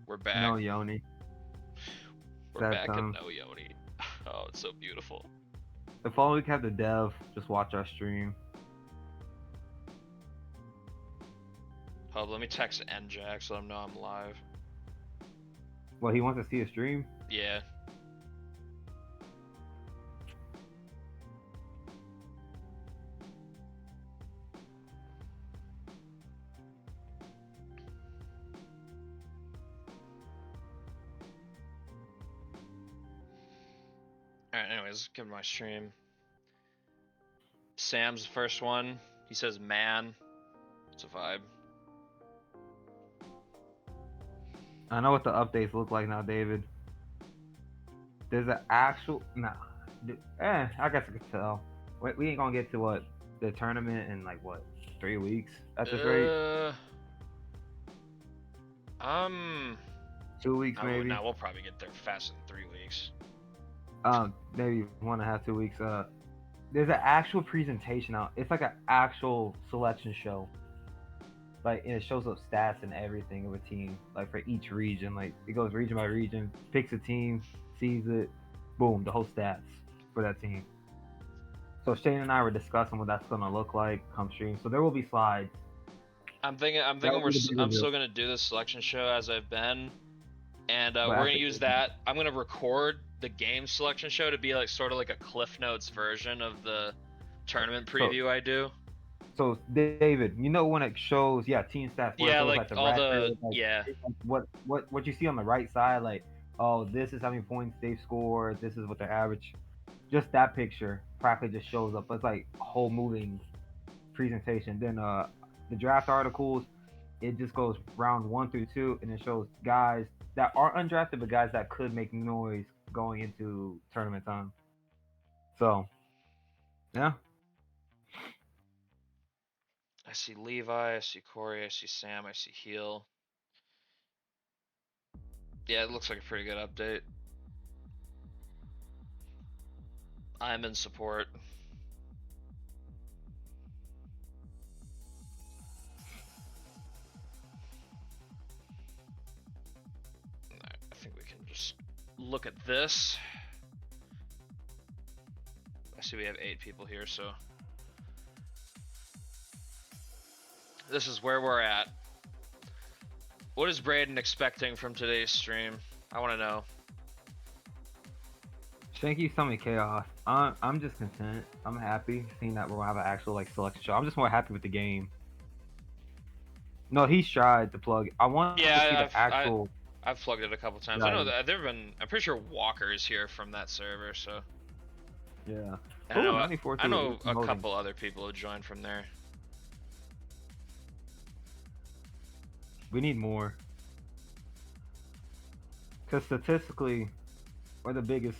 We're back. No Yoni. We're Sad back at times. No Yoni. Oh, it's so beautiful. If only we could have the dev just watch our stream. Hold, let me text NJack so let him know I'm live. Well, he wants to see a stream. Yeah. Alright, anyways, give him my stream. Sam's the first one. He says, man. It's a vibe. I know what the updates look like now, David. There's an actual I guess I could tell. We ain't gonna get to what the tournament in like what 3 weeks at this rate. 2 weeks maybe. No, we'll probably get there fast in 3 weeks. Maybe 1.5, 2 weeks. There's an actual presentation out. It's like an actual selection show. Like, and it shows up stats and everything of a team, like for each region. Like, it goes region by region, picks a team, sees it, boom, the whole stats for that team. So Shane and I were discussing what that's gonna look like come stream. So there will be slides. I'm thinking I'm still gonna do the selection show as I've been, and we're gonna use that. I'm gonna record the game selection show to be like sort of like a Cliff Notes version of the tournament preview I do. So David, you know when it shows team stats? Yeah, like all the what you see on the right side, like, oh, this is how many points they've scored, this is what their average. Just that picture practically just shows up. It's like a whole moving presentation. Then the draft articles, it just goes round 1 through 2, and it shows guys that are undrafted but guys that could make noise going into tournament time. So, yeah. I see Levi, I see Corey, I see Sam, I see Heel. Yeah, it looks like a pretty good update. I'm in support. I think we can just look at this. I see we have 8 people here, so this is where we're at. What is Braden expecting from today's stream? I want to know. Shanky, tell me chaos. I'm just content. I'm happy seeing that we'll have an actual like selection show. I'm just more happy with the game. No, he's tried to plug. I want to see the actual. I've plugged it a couple times. I know that there've been. I'm pretty sure Walker is here from that server, so. Yeah. I know a couple other people who joined from there. We need more. Because statistically, we're the biggest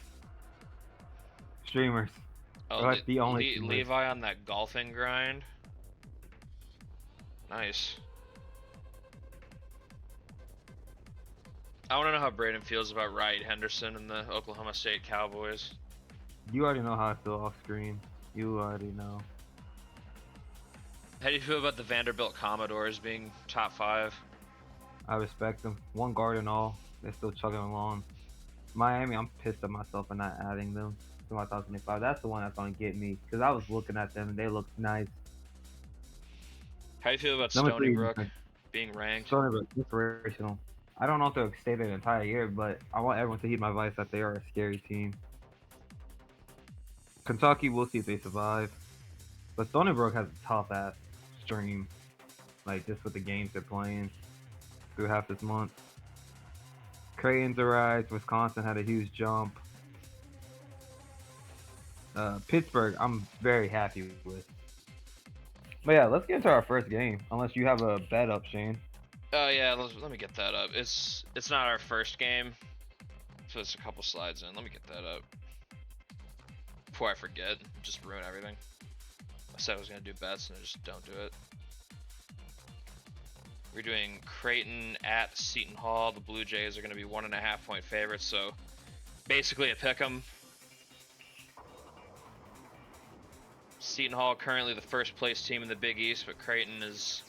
streamers. Oh, we're like the only Levi on that golfing grind. Nice. I want to know how Braden feels about Wright Henderson and the Oklahoma State Cowboys. You already know how I feel off screen. You already know. How do you feel about the Vanderbilt Commodores being top 5? I respect them. One guard and all. They're still chugging along. Miami, I'm pissed at myself for not adding them to my 2025. That's the one that's going to get me. Because I was looking at them and they look nice. How do you feel about Stony Brook being ranked? Stony Brook, inspirational. I don't know if they'll stay there the entire year, but I want everyone to heed my advice that they are a scary team. Kentucky, we'll see if they survive. But Stony Brook has a tough-ass stream. Like, just with the games they're playing through half this month. Creighton's a rise. Wisconsin had a huge jump. Pittsburgh, I'm very happy with. But yeah, let's get into our first game. Unless you have a bet up, Shane. Oh yeah, let me get that up. It's not our first game, so it's a couple slides in. Let me get that up before I forget. Just ruin everything. I said I was gonna do bets and I just don't do it. We're doing Creighton at Seton Hall. The Blue Jays are gonna be 1.5 point favorites, so basically a pick 'em. Seton Hall currently the first place team in the Big East, but Creighton is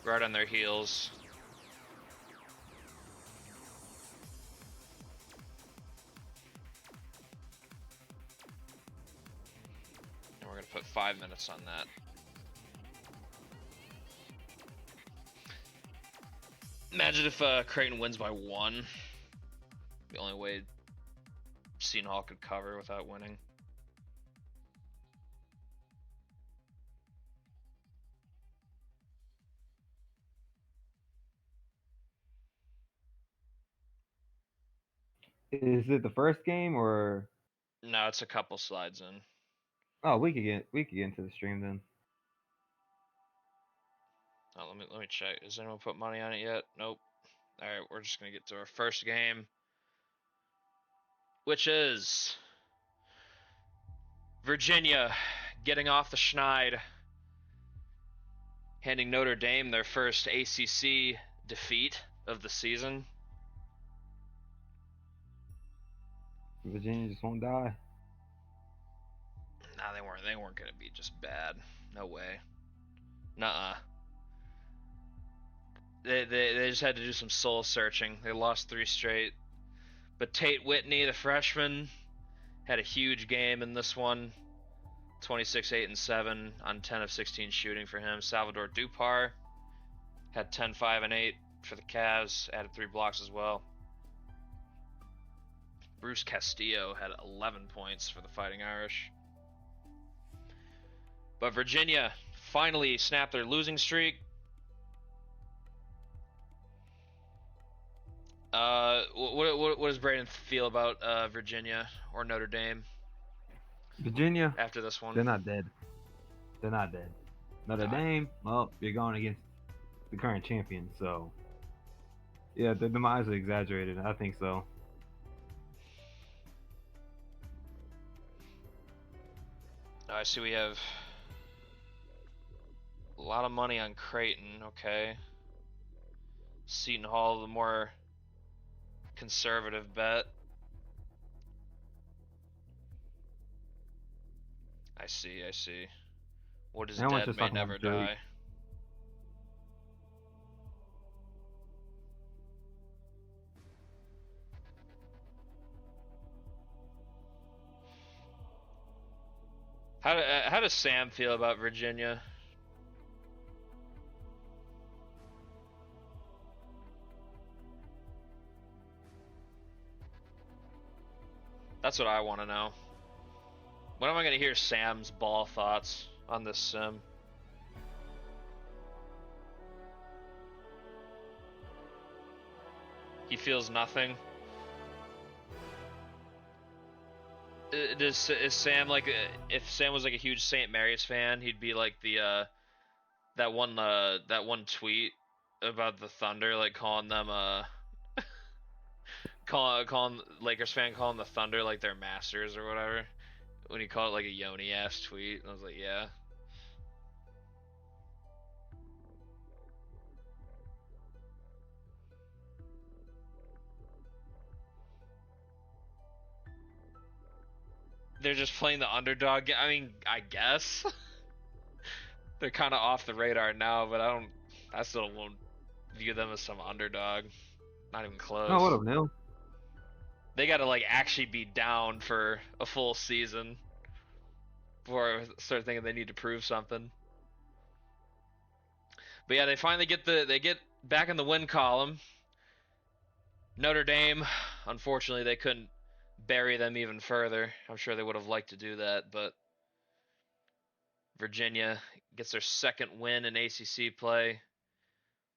right on their heels. put 5 minutes on that. Imagine if Creighton wins by 1. The only way Seton Hall could cover without winning. Is it the first game or? No, it's a couple slides in. Oh, we could get into the stream then. Oh, let me check. Has anyone put money on it yet? Nope. All right, we're just gonna get to our first game, which is Virginia getting off the schneid, handing Notre Dame their first ACC defeat of the season. Virginia just won't die. Nah, they weren't gonna be just bad. No way. Nuh-uh. They just had to do some soul searching. They lost 3 straight. But Tate Whitney, the freshman, had a huge game in this one. 26, 8, and 7 on 10 of 16 shooting for him. Salvador Dupar had 10, 5, and 8 for the Cavs. Added 3 blocks as well. Bruce Castillo had 11 points for the Fighting Irish. But Virginia finally snapped their losing streak. What does Braden feel about Virginia or Notre Dame? Virginia, after this one, they're not dead. They're not dead. Notre Dame, well, you're going against the current champion, so yeah, the demise is exaggerated. I think so. I see we have a lot of money on Creighton. Okay. Seton Hall, the more conservative bet. I see. What is dead may never die. How does Sam feel about Virginia? That's what I want to know. When am I going to hear Sam's ball thoughts on this sim? He feels nothing. Is Sam like, if Sam was like a huge St. Mary's fan, he'd be like the that one tweet about the Thunder, like calling them calling Lakers fan, calling the Thunder like their masters or whatever, when he called it like a Yoni ass tweet. And I was like, yeah. They're just playing the underdog. I mean, I guess they're kind of off the radar now, but I still won't view them as some underdog. Not even close. No, what up, Neil? They got to like actually be down for a full season before I start thinking they need to prove something. But yeah, they finally get back in the win column. Notre Dame, unfortunately, they couldn't bury them even further. I'm sure they would have liked to do that, but Virginia gets their second win in ACC play,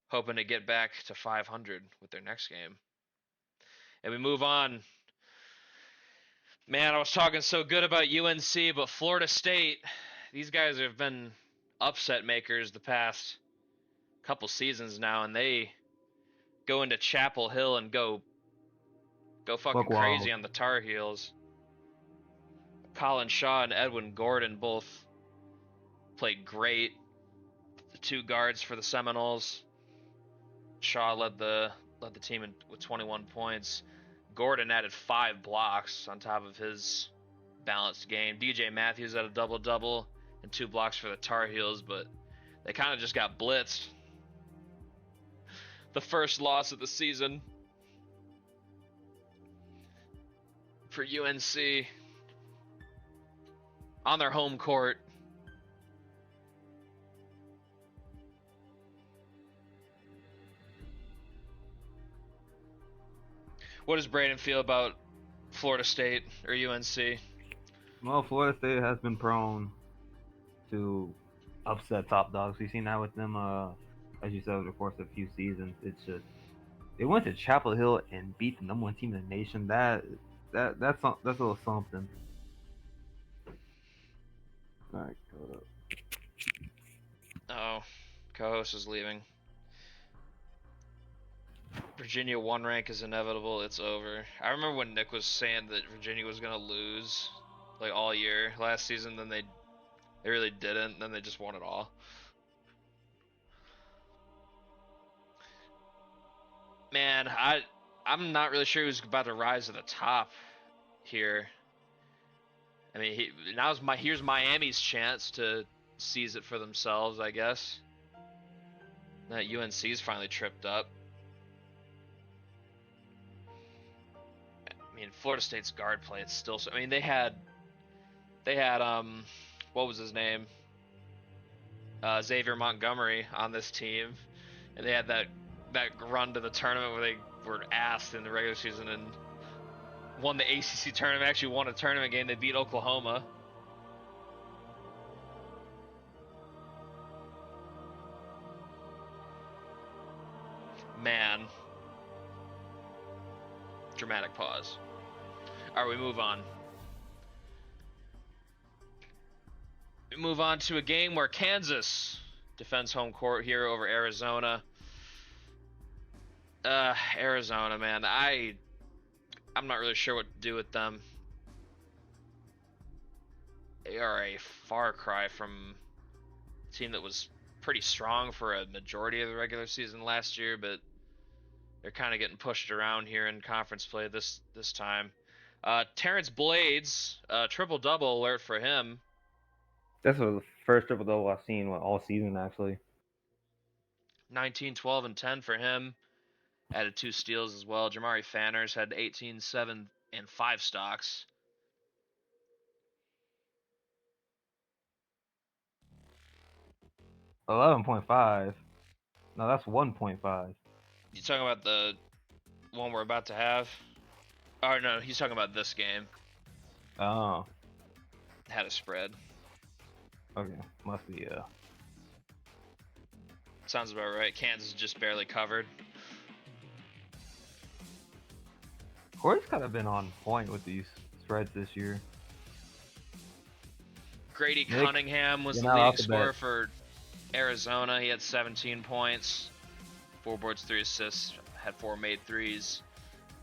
hoping to get back to 500 with their next game. And we move on. Man, I was talking so good about UNC, but Florida State, these guys have been upset makers the past couple seasons now, and they go into Chapel Hill and go fucking crazy on the Tar Heels. Colin Shaw and Edwin Gordon both played great. The 2 guards for the Seminoles. Shaw led the team with 21 points. Gordon added 5 blocks on top of his balanced game. DJ Matthews had a double-double and 2 blocks for the Tar Heels, but they kind of just got blitzed. The first loss of the season for UNC on their home court What does Braden feel about Florida State or UNC? Well, Florida State has been prone to upset top dogs. We've seen that with them, as you said, over the course of a few seasons. It's just they went to Chapel Hill and beat the number one team in the nation. That's a little something. All right, hold up. Oh, co-host is leaving. Virginia 1 rank is inevitable. It's over. I remember when Nick was saying that Virginia was gonna lose like all year last season. Then they really didn't. Then they just won it all. Man, I'm not really sure who's about to rise to the top here. I mean, here's Miami's chance to seize it for themselves, I guess. That UNC's finally tripped up. I mean, Florida State's guard play, it's still so. I mean, they had what was his name? Xavier Montgomery on this team, and they had that run to the tournament where they were asked in the regular season and won the ACC tournament. Actually, won a tournament game. They beat Oklahoma. Man, dramatic pause. All right, we move on. We move on to a game where Kansas defends home court here over Arizona. Arizona, man, I'm not really sure what to do with them. They are a far cry from a team that was pretty strong for a majority of the regular season last year, but they're kind of getting pushed around here in conference play this time. Terrence Blades, triple-double alert for him. That's the first triple double I've seen all season, actually. 19, 12, and 10 for him. Added 2 steals as well. Jamari Fanners had 18, 7, and 5 stocks. $11.5. No, that's 1.5. You talking about the one we're about to have? Oh no, he's talking about this game. Oh. Had a spread. Okay, must be Sounds about right. Kansas just barely covered. Corey's kind of been on point with these spreads this year. Grady Cunningham was the leading scorer for Arizona. He had 17 points, 4 boards, 3 assists, had 4 made threes.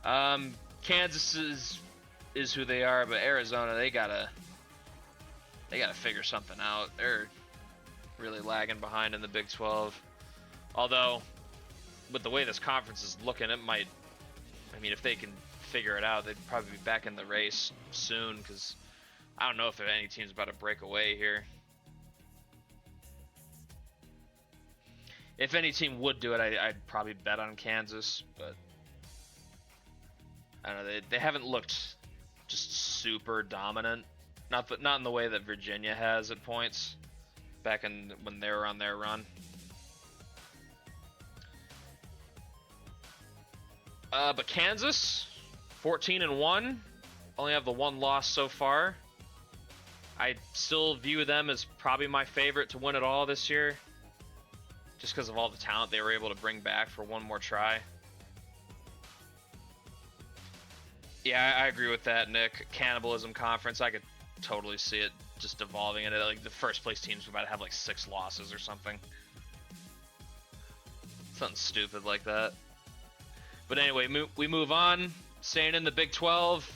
Kansas is who they are, but Arizona, they gotta figure something out. They're really lagging behind in the Big 12. Although, with the way this conference is looking, it might. I mean, if they can figure it out, they'd probably be back in the race soon. Because I don't know if there are any teams about to break away here. If any team would do it, I'd probably bet on Kansas, but I don't know. They haven't looked just super dominant. Not in the way that Virginia has at points back when they were on their run. But Kansas, 14-1, only have the 1 loss so far. I still view them as probably my favorite to win it all this year, just because of all the talent they were able to bring back for one more try. Yeah, I agree with that, Nick. Cannibalism conference, I could totally see it just evolving into like the first place teams about to have like 6 losses or something. Something stupid like that. But anyway, we move on. Staying in the Big 12.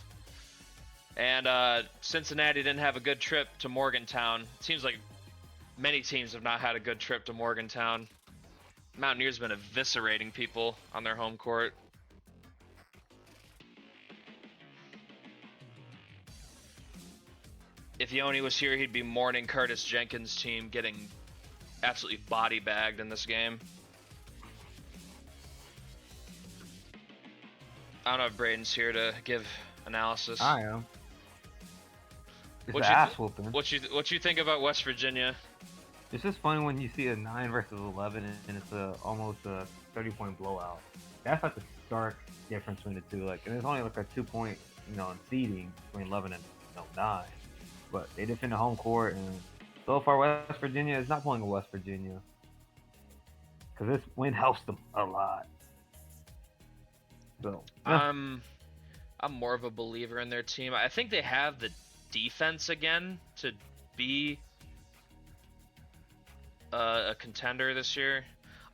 And Cincinnati didn't have a good trip to Morgantown. It seems like many teams have not had a good trip to Morgantown. Mountaineers been eviscerating people on their home court. If Yoni was here, he'd be mourning Curtis Jenkins' team getting absolutely body bagged in this game. I don't know if Braden's here to give analysis. I am. It's What ass whooping. What you think about West Virginia? It's just funny when you see a 9 versus 11 and it's almost a 30-point blowout. That's like the stark difference between the two. Like, and it's only like a 2 point, in seeding between 11 and 9. But they defend the home court, and so far West Virginia is not pulling a West Virginia because this win helps them a lot. So yeah. I'm more of a believer in their team. I think they have the defense again to be a contender this year.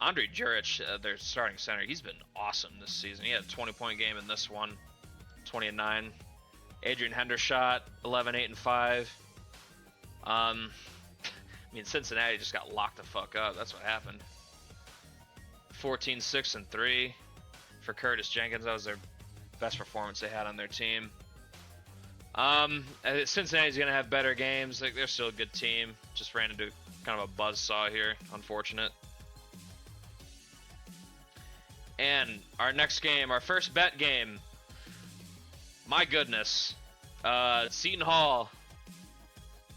Andre Juric, their starting center, he's been awesome this season. He had a 20-point game in this one, 20 and 9. Adrian Hendershot, 11, 8 and 5. I mean, Cincinnati just got locked the fuck up. That's what happened. 14, 6 and 3 for Curtis Jenkins. That was their best performance they had on their team. Cincinnati's gonna have better games. They're still a good team. Just ran into kind of a buzzsaw here. Unfortunate. And our next game, our first bet game. My goodness. Seton Hall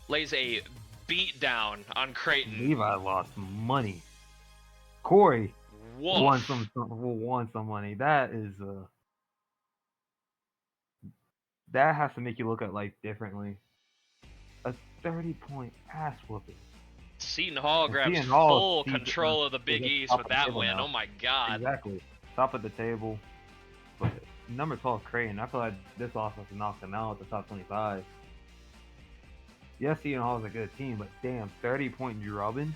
lays a beat down on Creighton. Levi lost money. Corey Woof. won some money. That is that has to make you look at life differently. A 30-point ass whooping. Seton Hall grabs full control of the Big East with that win. Now. Oh my god. Exactly. Top of the table. But number 12, Creighton. I feel like this offense knocked them out at the top 25. Yes, Seton Hall is a good team, but damn, 30-point drubbing.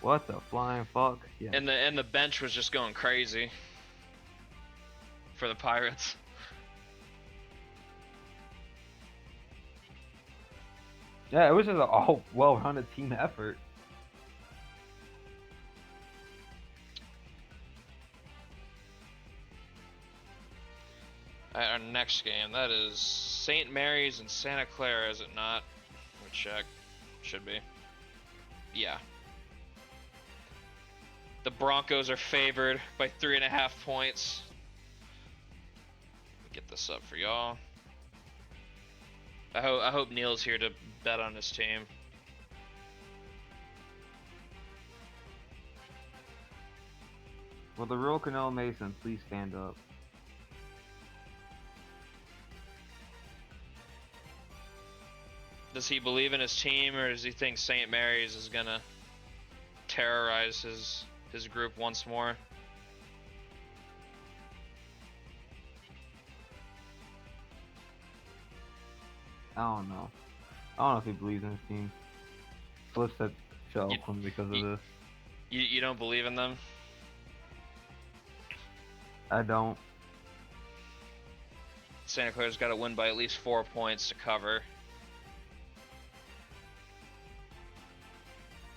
What the flying fuck? Yeah. And the bench was just going crazy for the Pirates. Yeah, it was just an all well-rounded team effort. Our next game, that is St. Mary's and Santa Clara, is it not? Let me check. Should be. Yeah. The Broncos are favored by 3.5 points. Let me get this up for y'all. I hope Neil's here to bet on his team. Will the real Canal Mason please stand up? Does he believe in his team, or does he think St. Mary's is gonna terrorize his group once more? I don't know. I don't know if he believes in his team. Flips that to Oakland because of this. You don't believe in them? I don't. Santa Clara's got to win by at least 4 points to cover.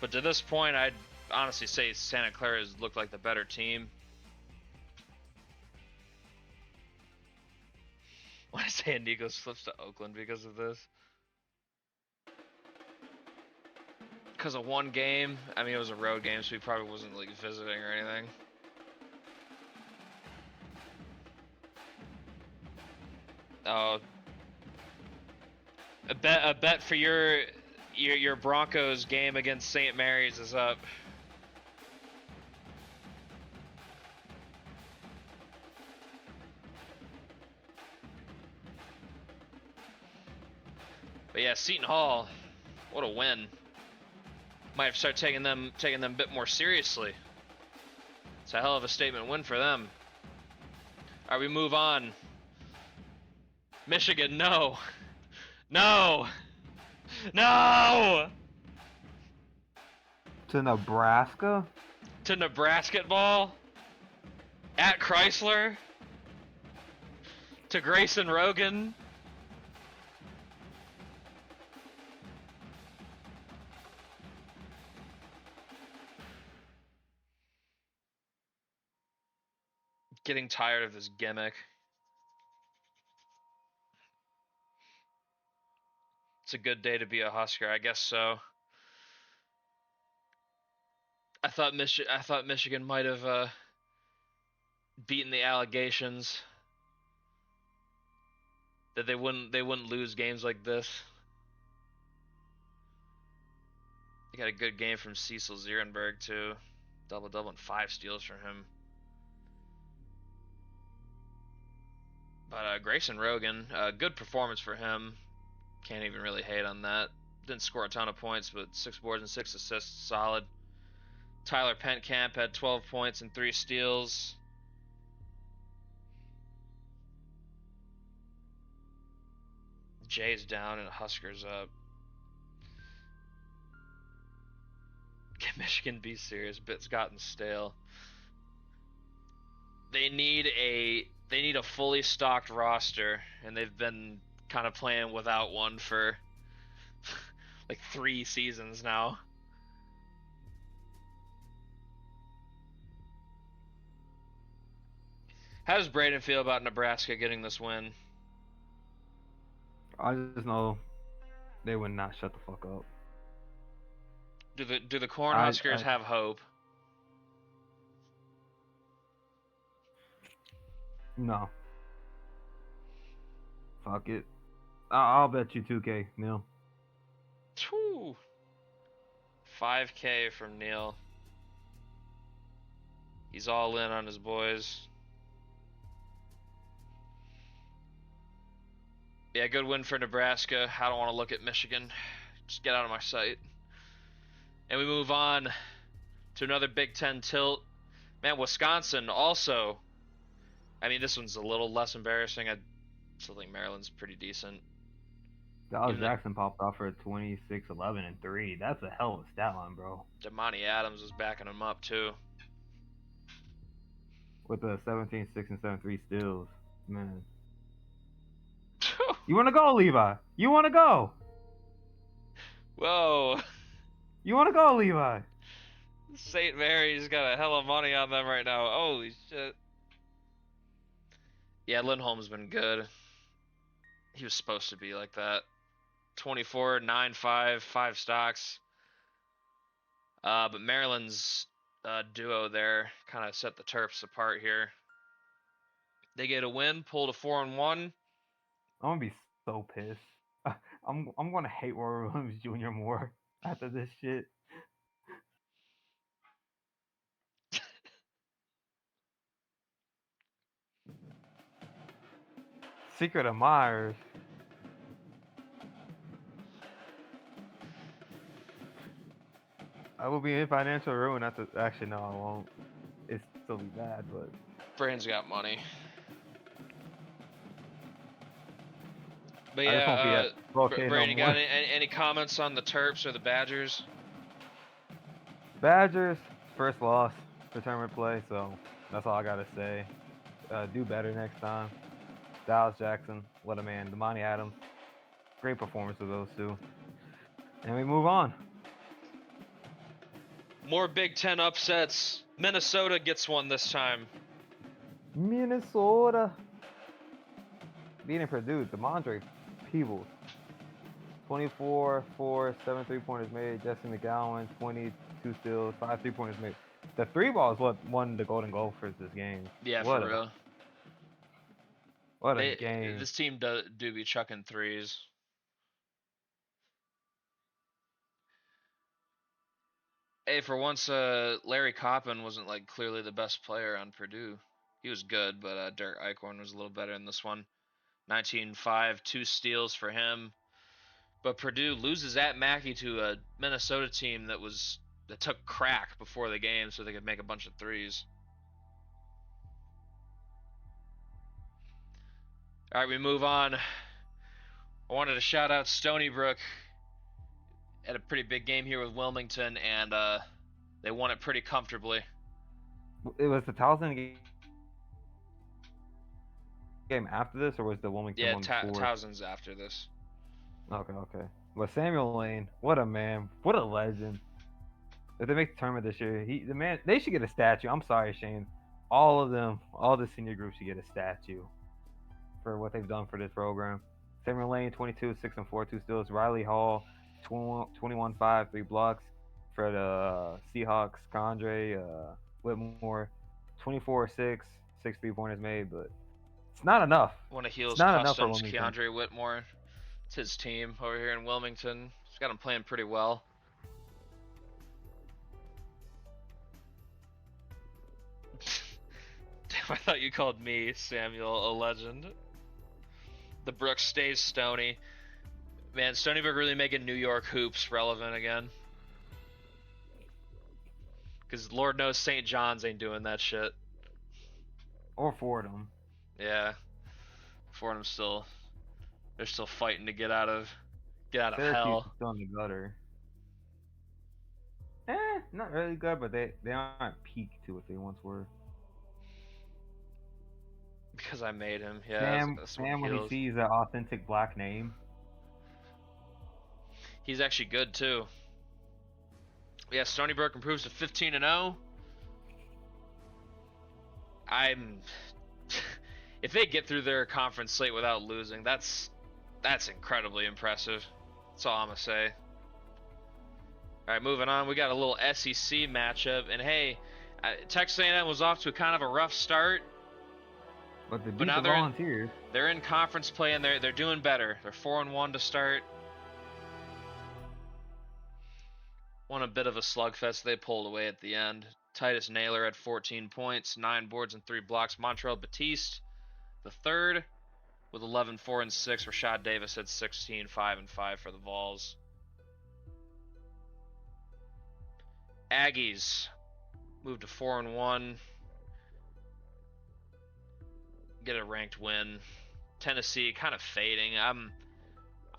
But to this point, I'd honestly say Santa Clara has looked like the better team. Why is San Diego flips to Oakland because of this? Because of one game? I mean, it was a road game, so he probably wasn't like visiting or anything. Oh, a bet for your Broncos game against St. Mary's is up. But yeah, Seton Hall, what a win. Might have to start taking them a bit more seriously. It's a hell of a statement win for them. All right, we move on. Michigan, no. No. No! To Nebraska? To Nebraska ball? At Chrysler? To Grayson Rogan? Getting tired of this gimmick. It's a good day to be a Husker, I guess so. I thought Michigan might have beaten the allegations that they wouldn't lose games like this. You got a good game from Cecil Zierenberg too. Double and 5 steals from him. But Grayson Rogan, good performance for him. Can't even really hate on that. Didn't score a ton of points, but 6 boards and 6 assists, solid. Tyler Pentcamp had 12 points and 3 steals. Jay's down and Huskers up. Can Michigan be serious? Bit's gotten stale. They need a fully stocked roster, and they've been kind of playing without one for like 3 seasons now. How does Braden feel about Nebraska getting this win? I just know they would not shut the fuck up. Do the Cornhuskers have hope? No. Fuck it. I'll bet you 2K, Neil. 5K from Neil. He's all in on his boys. Yeah, good win for Nebraska. I don't want to look at Michigan. Just get out of my sight. And we move on to another Big Ten tilt. Man, Wisconsin also. I mean, this one's a little less embarrassing. I still think Maryland's pretty decent. Dallas Jackson popped off for 26, 11, and 3. That's a hell of a stat line, bro. Damani Adams was backing him up, too. With the 17, 6, and 7, 3 steals. Man. You want to go, Levi? You want to go? Whoa. You want to go, Levi? St. Mary's got a hell of money on them right now. Holy shit. Yeah, Lindholm's been good. He was supposed to be like that. 24, 9, 5, 5 stocks. But Maryland's duo there kind of set the Terps apart here. They get a win, pulled a 4-1. I'm gonna be so pissed. I'm gonna hate Roy Williams Jr. more after this shit. Secret of Myers. I will be in financial ruin after. Actually, no, I won't. It's still be bad, but. Brain's got money. But yeah, Brady, got any comments on the Terps or the Badgers? Badgers, first loss for tournament play, so that's all I gotta say. Do better next time. Dallas Jackson, what a man. Damani Adams, great performance of those two. And we move on. More Big Ten upsets. Minnesota gets one this time. Minnesota. Beating Purdue, DeMondre Peebles. 24, 4, 7 3-pointers made. Jesse McGowan, 22 steals, 5 3-pointers made. The 3 ball is what won the Golden Goal for this game. Yeah, for real. What a game. This team do be chucking threes. Hey, for once, Larry Coppin wasn't like clearly the best player on Purdue. He was good, but Derek Eichhorn was a little better in this one. 19-5, 2 steals for him. But Purdue loses at Mackey to a Minnesota team that took crack before the game so they could make a bunch of threes. All right, we move on. I wanted to shout out Stony Brook. Had a pretty big game here with Wilmington, and they won it pretty comfortably. It was the Towson game after this, or was the Wilmington one before? Yeah, Towson's after this. Okay. But Samuel Lane, what a man, what a legend. If they make the tournament this year, they should get a statue. I'm sorry, Shane. All of them, all the senior groups should get a statue for what they've done for this program. Samuel Lane, 22, 6 and 4, 2 steals. Riley Hall, 21, 5, 3 blocks for the Seahawks. Condre Whitmore, 24, 6, 6 3-pointers made, but it's not enough. One of Heel's customs, Keandre Whitmore. It's his team over here in Wilmington. He's got him playing pretty well. I thought you called me Samuel a legend. The Brooks stays Stony. Man, Stony Brook really making New York hoops relevant again. Because Lord knows St. John's ain't doing that shit. Or Fordham. Yeah. Fordham's still... They're still fighting to get out of Syracuse hell. is still in the gutter. Not really good, but they aren't peak to what they once were. Because I made him, yeah. Sam when he sees an authentic black name. He's actually good too. Yeah, Stony Brook improves to 15-0. If they get through their conference slate without losing, that's incredibly impressive. That's all I'm gonna say. All right, moving on. We got a little SEC matchup, and hey, Texas A&M was off to a kind of a rough start. But now they're in conference play, and they're doing better. They're 4-1 to start. Won a bit of a slugfest. They pulled away at the end. Titus Naylor had 14 points, 9 boards, and 3 blocks. Montrell Batiste, the third, with 11, 4, and 6. Rashad Davis had 16, 5, and 5 for the Vols. Aggies moved to 4-1. Get a ranked win. Tennessee kind of fading. I'm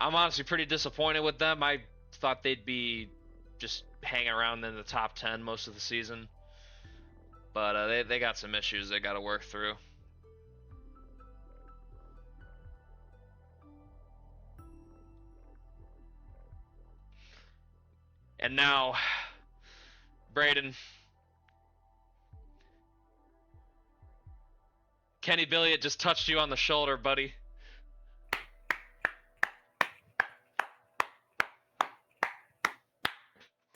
honestly pretty disappointed with them. I thought they'd be just hanging around in the top 10 most of the season. But they got some issues they got to work through. And now, Braden, Kenny Billiott just touched you on the shoulder, buddy.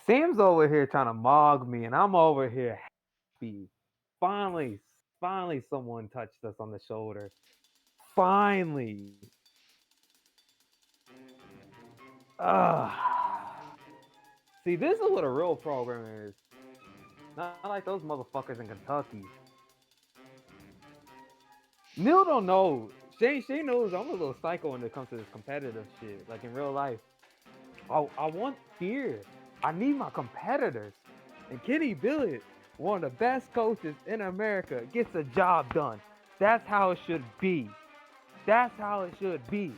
Sam's over here trying to mog me, and I'm over here happy. Finally someone touched us on the shoulder. Finally. See, this is what a real program is. Not like those motherfuckers in Kentucky. Neil don't know. Shane knows I'm a little psycho when it comes to this competitive shit. Like in real life. I want fear. I need my competitors. And Kenny Billiott, one of the best coaches in America, gets the job done. That's how it should be. That's how it should be.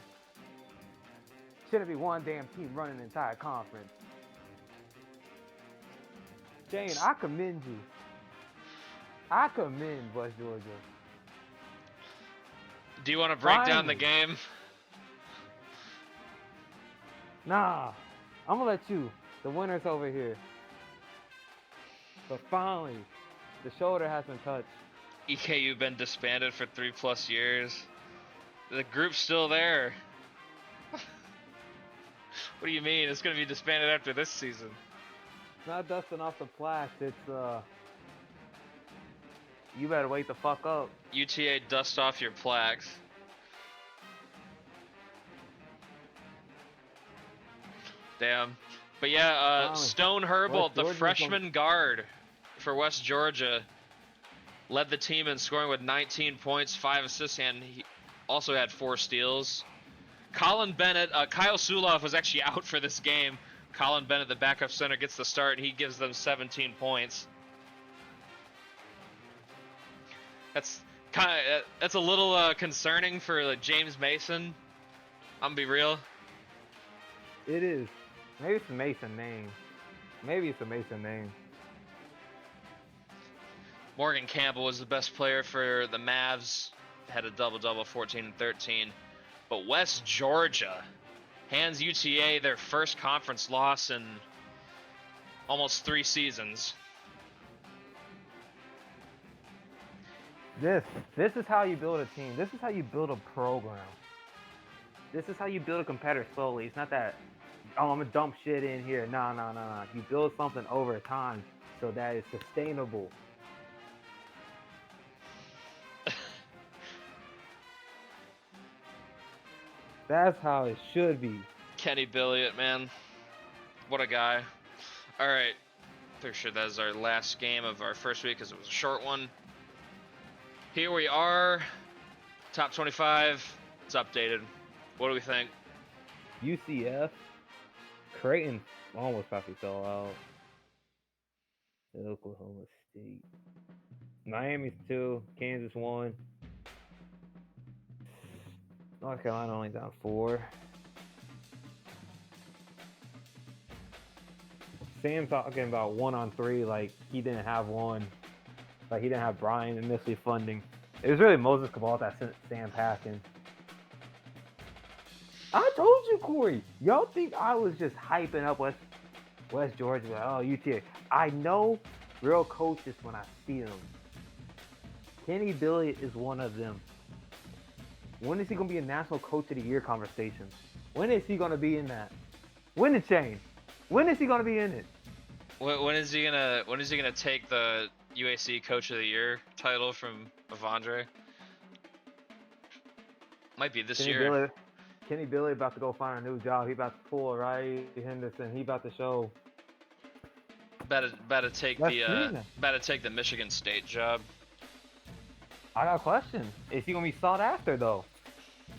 Shouldn't be one damn team running the entire conference. Shane, I commend you. I commend West Georgia. Do you want to break down the game? Nah, I'm gonna let you. The winner's over here. But finally, the shoulder has been touched. EKU been disbanded for 3+ years. The group's still there. What do you mean? It's gonna be disbanded after this season. It's not dusting off the plaques. It's you better wake the fuck up. UTA, dust off your plaques. Damn. But yeah, Stone Herbold, the freshman guard for West Georgia, led the team in scoring with 19 points, 5 assists, and he also had 4 steals. Colin Bennett, Kyle Suloff was actually out for this game. Colin Bennett, the backup center, gets the start, and he gives them 17 points. That's a little concerning for like James Mason. I'm gonna be real. It is. Maybe it's a Mason name. Morgan Campbell was the best player for the Mavs. Had a double-double, 14 and 13. But West Georgia hands UTA their first conference loss in almost 3 seasons. This is how you build a team. This is how you build a program. This is how you build a competitor slowly. It's not that, oh, I'm gonna dump shit in here. Nah. You build something over time so that it's sustainable. That's how it should be. Kenny Billiott, man. What a guy. All right. Pretty sure that is our last game of our first week because it was a short one. Here we are. Top 25. It's updated. What do we think? UCF. Creighton almost probably fell out. Oklahoma State. Miami's 2. Kansas 1. North Carolina only down 4. Sam talking about 1 on 3, like he didn't have one. Like he didn't have Brian initially funding. It was really Moses Cabal that sent Sam packing. I told you, Corey. Y'all think I was just hyping up West Georgia? Like, oh, UTA. I know real coaches when I see them. Kenny Billy is one of them. When is he gonna be a National Coach of the Year conversation? When is he gonna be in that? Win the chain. When is he gonna be in it? When is he gonna take the UAC Coach of the Year title from Avondre? Might be this year. Kenny Billy about to go find a new job. He about to pull Ray Henderson. He about to show. About to take the Michigan State job. I got a question. Is he gonna be sought after though,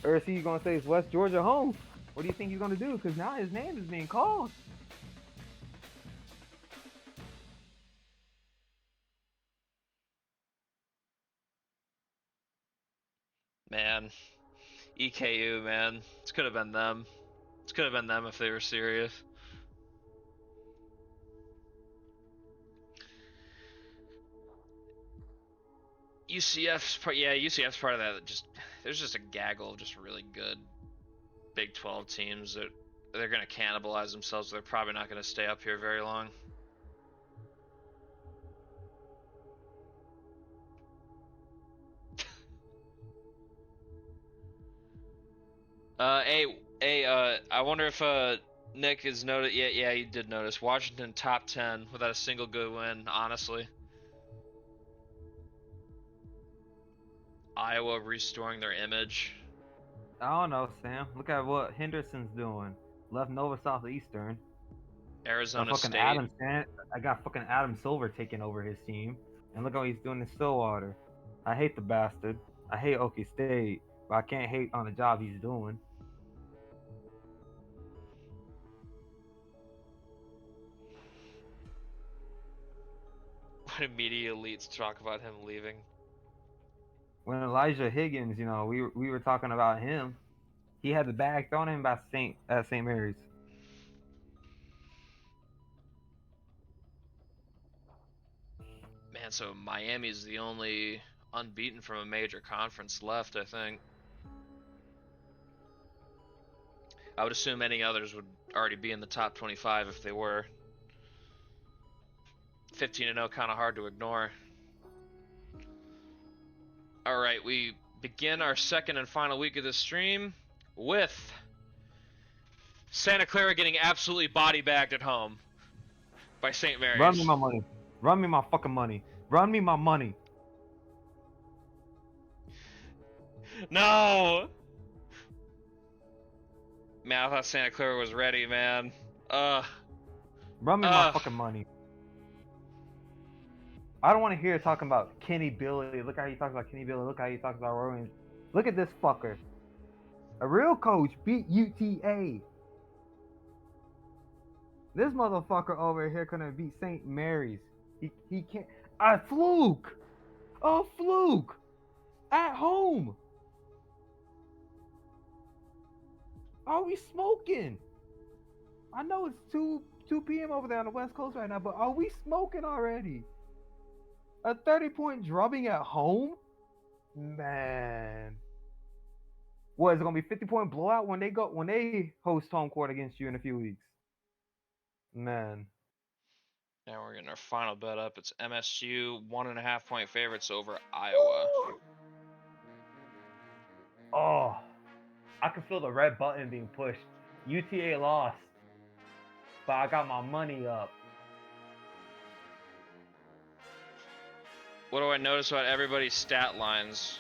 or is he gonna say it's West Georgia home? What do you think he's gonna do? Because now his name is being called. Man, EKU, man. This could have been them. This could have been them if they were serious. UCF's part, yeah, UCF's part of that. There's just a gaggle of just really good Big 12 teams that they're gonna cannibalize themselves. They're probably not gonna stay up here very long. I wonder if Nick has noticed. Yeah, he did notice. Washington top 10 without a single good win. Honestly. Iowa restoring their image. I don't know, Sam. Look at what Henderson's doing. Left Nova Southeastern. Arizona State. I got fucking Adam Silver taking over his team. And look how he's doing in Stillwater. I hate the bastard. I hate Okie State. But I can't hate on the job he's doing. What media elites talk about him leaving? When Elijah Higgins, we were talking about him. He had the bag thrown at him by St. Mary's. Man, so Miami's the only unbeaten from a major conference left, I think. I would assume any others would already be in the top 25 if they were. 15-0, kind of hard to ignore. Alright, we begin our second and final week of this stream with Santa Clara getting absolutely body bagged at home by St. Mary's. Run me my money. Run me my fucking money. Run me my money. No! Man, I thought Santa Clara was ready, man. Run me my fucking money. I don't want to hear talking about Kenny Billy. Look how he talks about Kenny Billy. Look how he talks about Rowan. Look at this fucker. A real coach beat UTA. This motherfucker over here couldn't beat St. Mary's. He can't. A fluke. A fluke. At home. Are we smoking? I know it's 2 p.m. over there on the West Coast right now, but are we smoking already? A 30-point drubbing at home? Man. What, is it gonna be 50-point blowout when they host home court against you in a few weeks? Man. Now we're getting our final bet up. It's MSU 1.5 point favorites over Iowa. Oh, I can feel the red button being pushed. UTA lost, but I got my money up. What do I notice about everybody's stat lines?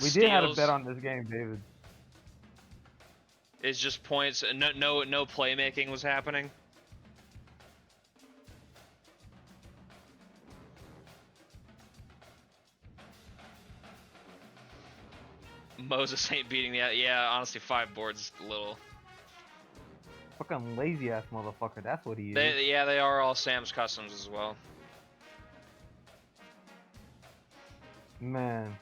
We did have a bet on this game, David. It's just points, and no playmaking was happening. Moses ain't beating the. Yeah, honestly, 5 boards is little. Fucking lazy ass motherfucker. That's what he is. Yeah, they are all Sam's customs as well. Man.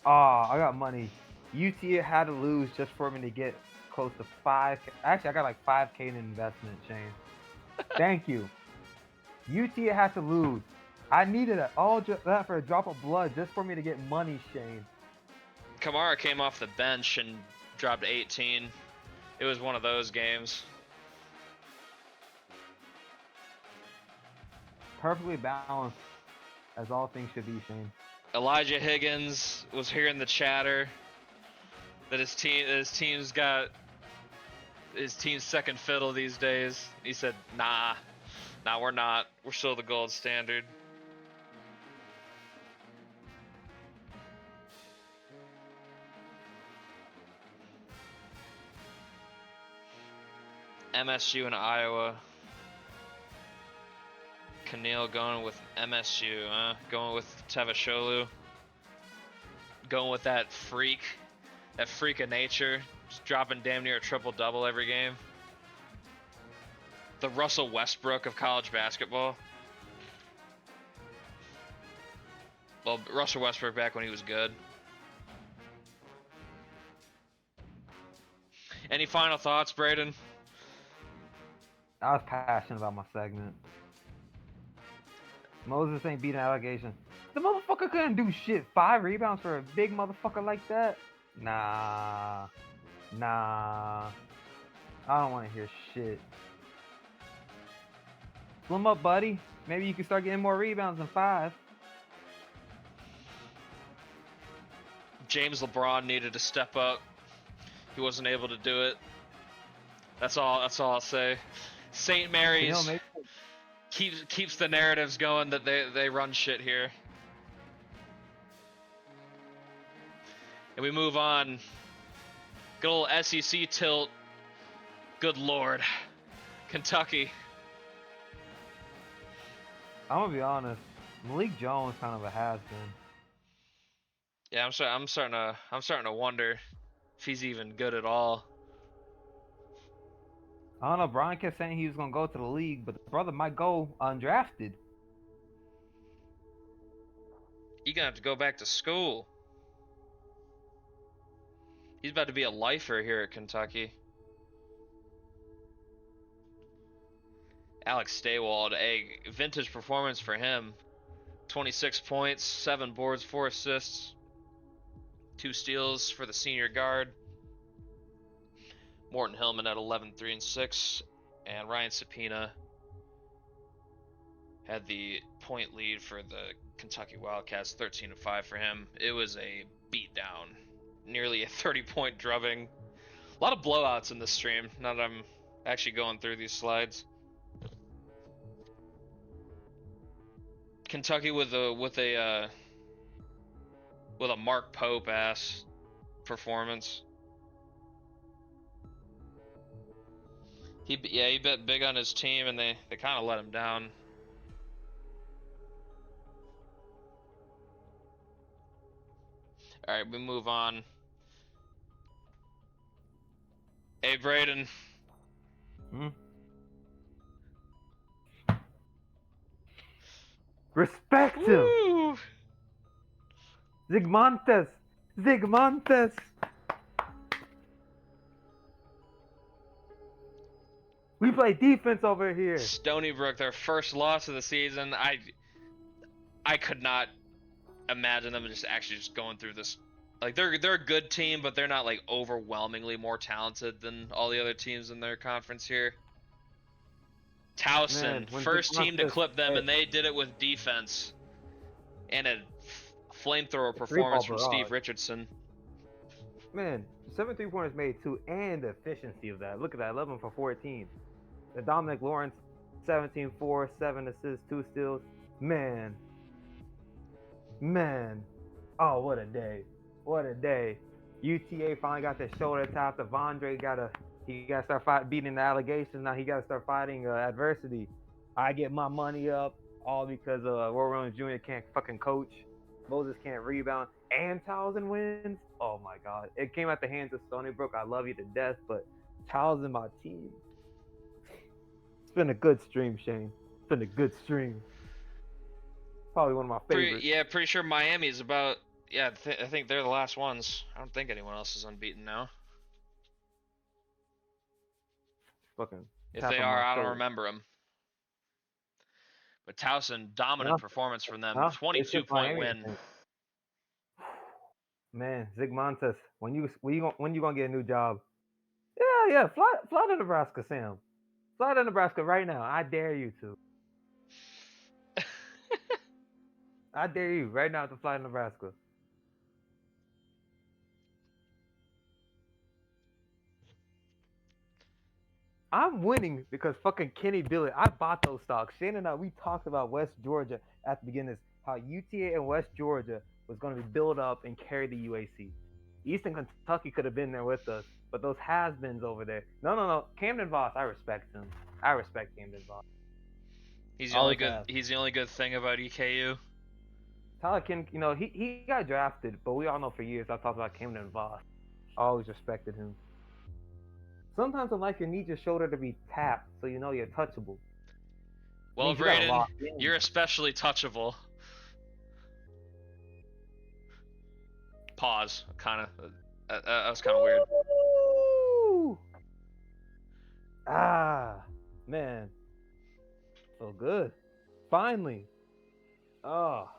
I got money. UTA had to lose just for me to get close to 5K. Actually, I got like 5K in investment, Shane. Thank you. UTA had to lose. I needed all that for a drop of blood just for me to get money, Shane. Kamara came off the bench and dropped 18. It was one of those games. Perfectly balanced, as all things should be, Shane. Elijah Higgins was hearing the chatter that his team's second fiddle these days. He said, nah, we're not. We're still the gold standard. MSU and Iowa. Keneal going with MSU, going with Tevasholu. Going with that freak of nature, just dropping damn near a triple-double every game. The Russell Westbrook of college basketball. Well, Russell Westbrook back when he was good. Any final thoughts, Braden? I was passionate about my segment. Moses ain't beating allegations. The motherfucker couldn't do shit. 5 rebounds for a big motherfucker like that? Nah. I don't want to hear shit. Slim up, buddy. Maybe you can start getting more rebounds than 5. James LeBron needed to step up. He wasn't able to do it. That's all I'll say. St. Mary's keeps the narratives going that they run shit here. And we move on. Good old SEC tilt. Good lord. Kentucky. I'm gonna be honest. Malik Jones kind of a has-been. Yeah, I'm starting to wonder if he's even good at all. I don't know. Brian kept saying he was gonna go to the league, but the brother might go undrafted. He's gonna have to go back to school. He's about to be a lifer here at Kentucky. Alex Stawald, a vintage performance for him. 26 points, 7 boards, 4 assists, 2 steals for the senior guard. Morton Hillman at 11, 3, and 6, and Ryan Sapina had the point lead for the Kentucky Wildcats, 13 and 5 for him. It was a beatdown, nearly a 30-point drubbing. A lot of blowouts in this stream. Now that I'm actually going through these slides. Kentucky with a Mark Pope ass performance. He bet big on his team, and they kind of let him down. All right, we move on. Hey, Braden. Respect him. Zygmontes. We play defense over here. Stony Brook, their first loss of the season. I could not imagine them just going through this. Like they're a good team, but they're not like overwhelmingly more talented than all the other teams in their conference here. Towson, first team to clip them, and they did it with defense and a flamethrower performance from Steve Richardson. Man, 7 3-pointers made too, and the efficiency of that. Look at that, 11 for 14. The Dominic Lawrence, 17-4, 7 assists, 2 steals. Man. Oh, what a day. UTA finally got the shoulder tap. Devondre he got to start beating the allegations. Now he got to start fighting adversity. I get my money up, all because Roy Williams Jr. can't fucking coach. Moses can't rebound, and Towson wins. Oh my God! It came at the hands of Stony Brook. I love you to death, but Towson, my team. It's been a good stream, Shane. It's been a good stream. Probably one of my favorites. Pretty sure Miami's about. Yeah, I think they're the last ones. I don't think anyone else is unbeaten now. Fucking. If they are, I don't remember them. But Towson, dominant performance from them. 22-point win. Man, Zygmontes, when you gonna get a new job? Yeah, fly to Nebraska, Sam. Fly to Nebraska right now. I dare you to. I dare you right now to fly to Nebraska. I'm winning because fucking Kenny Billett. I bought those stocks. Shane and I, we talked about West Georgia at the beginning. How UTA and West Georgia was going to be built up and carry the UAC. Eastern Kentucky could have been there with us, but those has-beens over there. No. Camden Voss, I respect him. I respect Camden Voss. He's the only good. He's the only good thing about EKU. Tyler Ken, he got drafted, but we all know for years I talked about Camden Voss. I always respected him. Sometimes in life you need your shoulder to be tapped so you know you're touchable. Well, Brayden, you're especially touchable. Pause. Kind of. That was kind of weird. Ah, man. So good. Finally. Oh.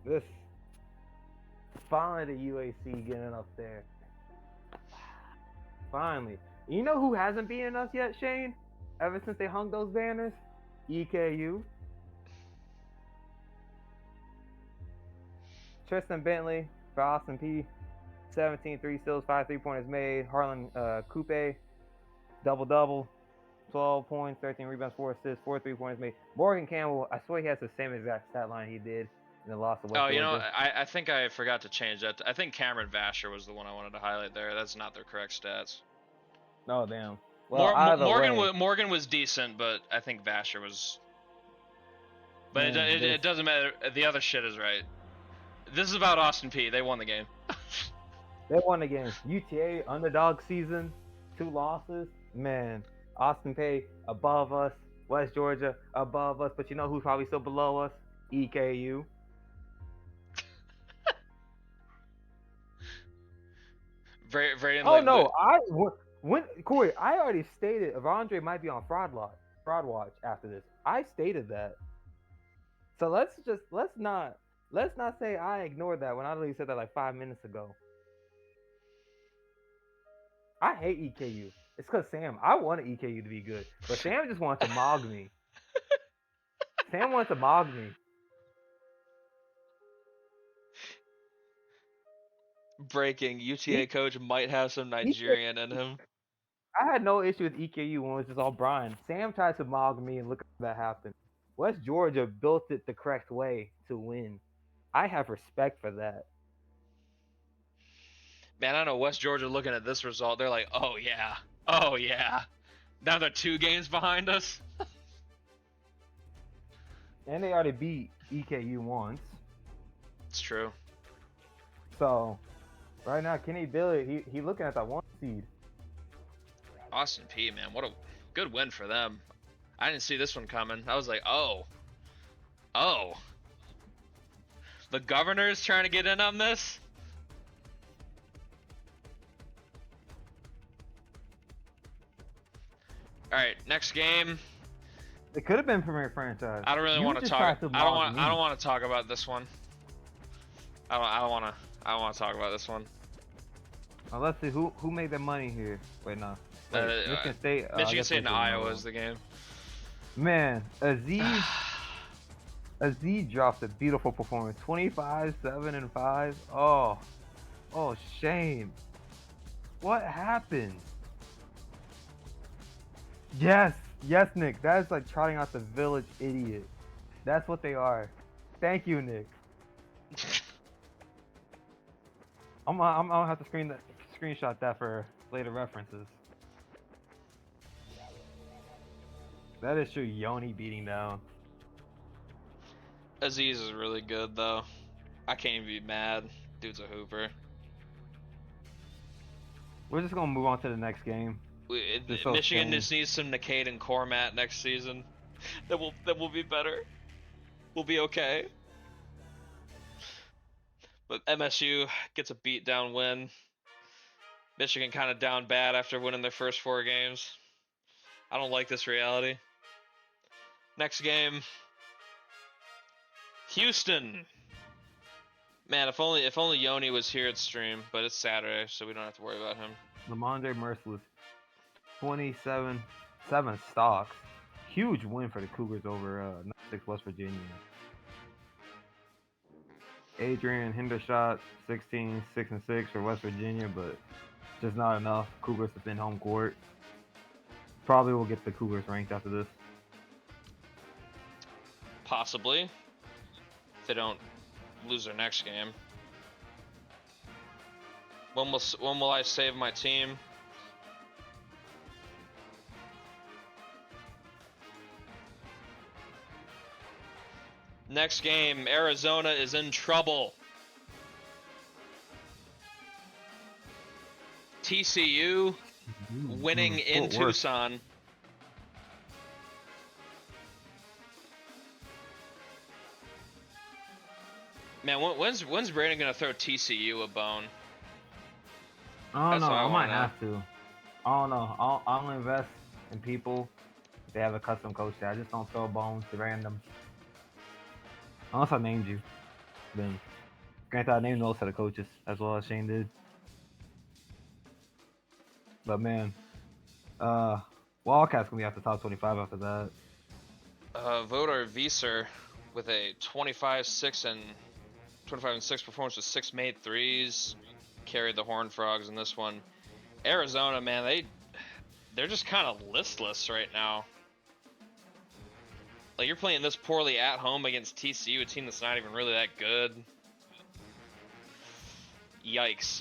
This. Finally the UAC getting up there. Finally. You know who hasn't beaten us yet, Shane? Ever since they hung those banners? EKU. Tristan Bentley for Austin P. 17 3 steals, 5 3-pointers made. Harlan Coupe, double-double. 12 points, 13 rebounds, 4 assists, 4 3-pointers made. Morgan Campbell, I swear he has the same exact stat line he did in the loss of West Georgia. You know, I think I forgot to change that. I think Cameron Vasher was the one I wanted to highlight there. That's not their correct stats. Oh, damn. Well, Morgan was decent, but I think Vasher was... But it doesn't matter. The other shit is right. This is about Austin P. They won the game. They won the game. UTA, underdog season, 2 losses. Man, Austin P above us. West Georgia above us. But you know who's probably still below us? EKU. Corey, I already stated if Andre might be on fraud watch after this. I stated that. So let's not say I ignored that when I literally said that like 5 minutes ago. I hate EKU. It's because Sam. I wanted EKU to be good, but Sam just wants to mog me. Sam wants to mog me. Breaking: UTA coach might have some Nigerian in him. I had no issue with EKU when it was just all Brian. Sam tried to mog me, and look at that happen. West Georgia built it the correct way to win. I have respect for that. Man, I know West Georgia looking at this result, they're like, oh yeah. Now they're 2 games behind us. And they already beat EKU once. It's true. So, right now, Kenny Billett, he looking at that 1 seed. Austin P, man, what a good win for them. I didn't see this one coming. I was like, oh. The governor's trying to get in on this? Alright, next game. It could have been Premier Franchise. I don't really want to talk. I don't want to talk about this one. I don't want to talk about this one. Oh, let's see who made the money here. Wait, no. Michigan State. Michigan State and Iowa is the game. Man, Aziz dropped a beautiful performance. 25, 7, and 5. Oh, shame. What happened? Yes, Nick. That is like trotting out the village idiot. That's what they are. Thank you, Nick. I'm gonna have to screenshot that for later references. That is true. Yoni beating down. Aziz is really good though. I can't even be mad. Dude's a hooper. We're just gonna move on to the next game. Michigan just needs some Nakade and Cormat next season. That will be better. We'll be okay. But MSU gets a beatdown win. Michigan kind of down bad after winning their first 4 games. I don't like this reality. Next game, Houston. Man, if only Yoni was here at stream, but it's Saturday, so we don't have to worry about him. Lamondre Merciless, 27 stocks. Huge win for the Cougars over 6 West Virginia. Adrian Hendershot, 16, 6-6 for West Virginia, but just not enough. Cougars have been home court. Probably will get the Cougars ranked after this. Possibly. If they don't lose their next game. When will I save my team? Next game, Arizona is in trouble. TCU winning in Tucson. Man, when's Brandon gonna throw TCU a bone? I don't know. I might have to. I don't know. I'll invest in people if they have a custom coach there. I just don't throw bones to randoms. Unless I named you. Then, granted, I named those set of coaches as well as Shane did. But man, Wildcats gonna be after top 25 after that. Voter Visser with a 25-6 and 6 performance with 6 made threes. Carried the Horned Frogs in this one. Arizona, man, they're just kind of listless right now. Like, you're playing this poorly at home against TCU, a team that's not even really that good. Yikes.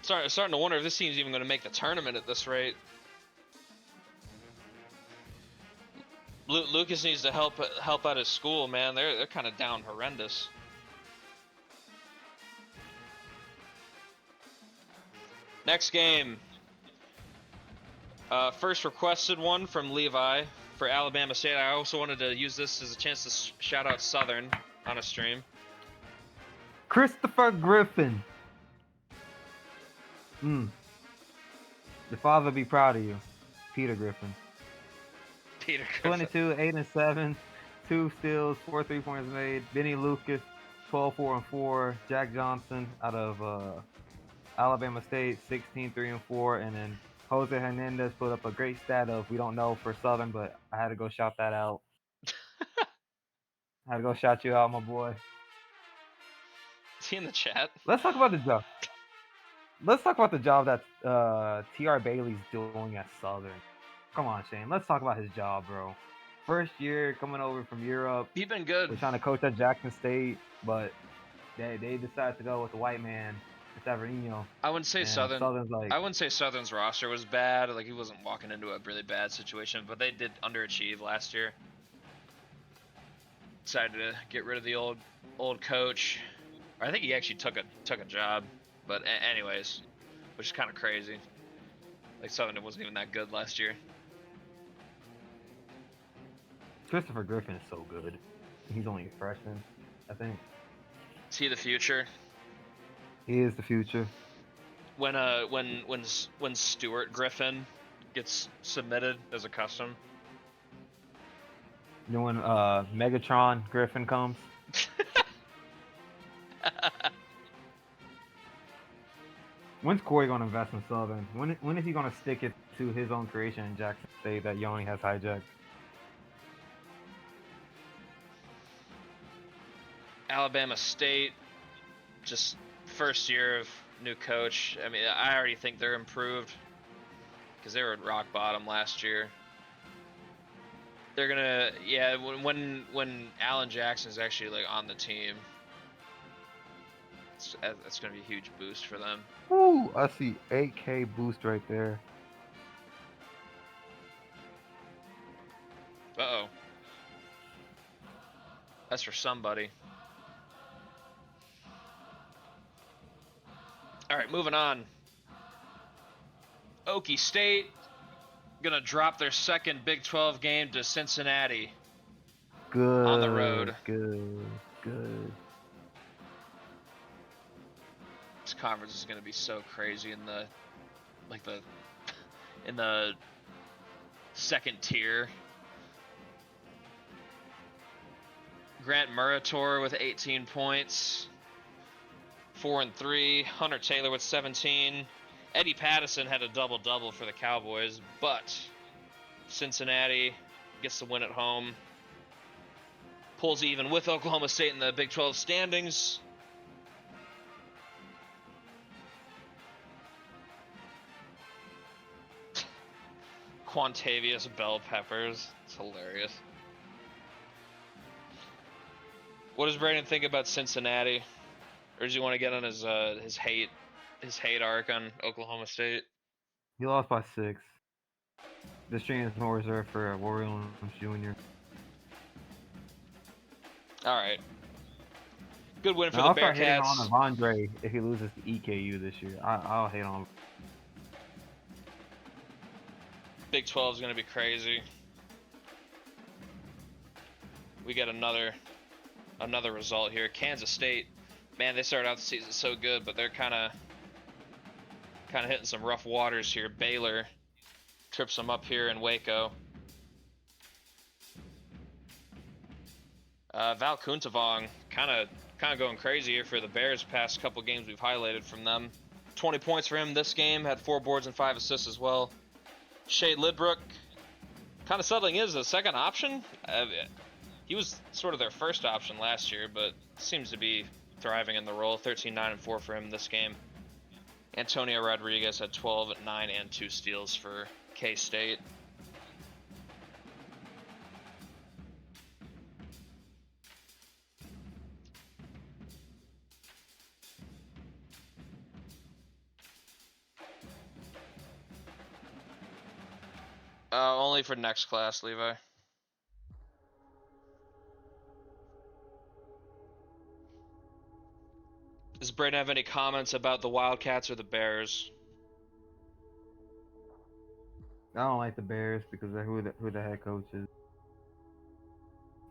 Starting to wonder if this team's even going to make the tournament at this rate. Lucas needs to help out his school, man. They're kind of down horrendous. Next game. First requested one from Levi for Alabama State. I also wanted to use this as a chance to shout out Southern on a stream. Christopher Griffin. Your father be proud of you. Peter Griffin. Peter Griffin. 22, 8-7, 2 steals, 4 3-pointers made. Benny Lucas, 12, 4-4. Jack Johnson out of Alabama State, 16, 3-4. And then Jose Hernandez put up a great stat of we don't know for Southern, but I had to go shout that out. I had to go shout you out, my boy. Is he in the chat? Let's talk about the job. Let's talk about the job that T.R. Bailey's doing at Southern. Come on, Shane. Let's talk about his job, bro. First year coming over from Europe. He's been good. We're trying to coach at Jackson State, but they decided to go with the white man, Severino. I wouldn't say Southern's like, I wouldn't say Southern's roster was bad. Like, he wasn't walking into a really bad situation, but they did underachieve last year. Decided to get rid of the old coach. Or I think he actually took a job. But anyways, which is kind of crazy. Like, Southern wasn't even that good last year. Christopher Griffin is so good. He's only a freshman, I think. Is he the future? He is the future. When Stuart Griffin gets submitted as a custom. You know when Megatron Griffin comes? When's Corey gonna invest in Southern? When is he gonna stick it to his own creation in Jackson State that Yoni has hijacked? Alabama State, just first year of new coach. I mean, I already think they're improved because they were at rock bottom last year. They're gonna, yeah, when Alan Jackson's actually like on the team, it's gonna be a huge boost for them. Ooh, I see 8K boost right there. points for somebody. All right, moving on. Okie State gonna drop their second Big 12 game to Cincinnati. Good. On the road. Good. This conference is gonna be so crazy in the in the second tier. Grant Murator with 18 points. 4-3. Hunter Taylor with 17. Eddie Pattison had a double-double for the Cowboys, but Cincinnati gets the win at home. Pulls even with Oklahoma State in the Big 12 standings. Quantavious Bell Peppers. It's hilarious. What does Brandon think about Cincinnati? Or does he want to get on his hate arc on Oklahoma State? He lost by 6. This stream is more reserved for Warrior Williams Jr. All right. Good win for the I'll Bearcats. start hating on Avondre if he loses to EKU this year. I'll hate on him. Big 12 is going to be crazy. We get another result here. Kansas State, man, they started out the season so good, but they're kind of hitting some rough waters here. Baylor trips them up here in Waco. Val Kuntavong kind of going crazy here for the Bears. Past couple games we've highlighted from them. 20 points for him this game. Had 4 boards and 5 assists as well. Shea Lidbrook kind of settling in as a second option. He was sort of their first option last year, but seems to be thriving in the role. 13-9-4 for him this game. Antonio Rodriguez had 12, 9, and 2 steals for K-State. Only for next class, Levi. Does Brayden have any comments about the Wildcats or the Bears? I don't like the Bears because of who the head coach is.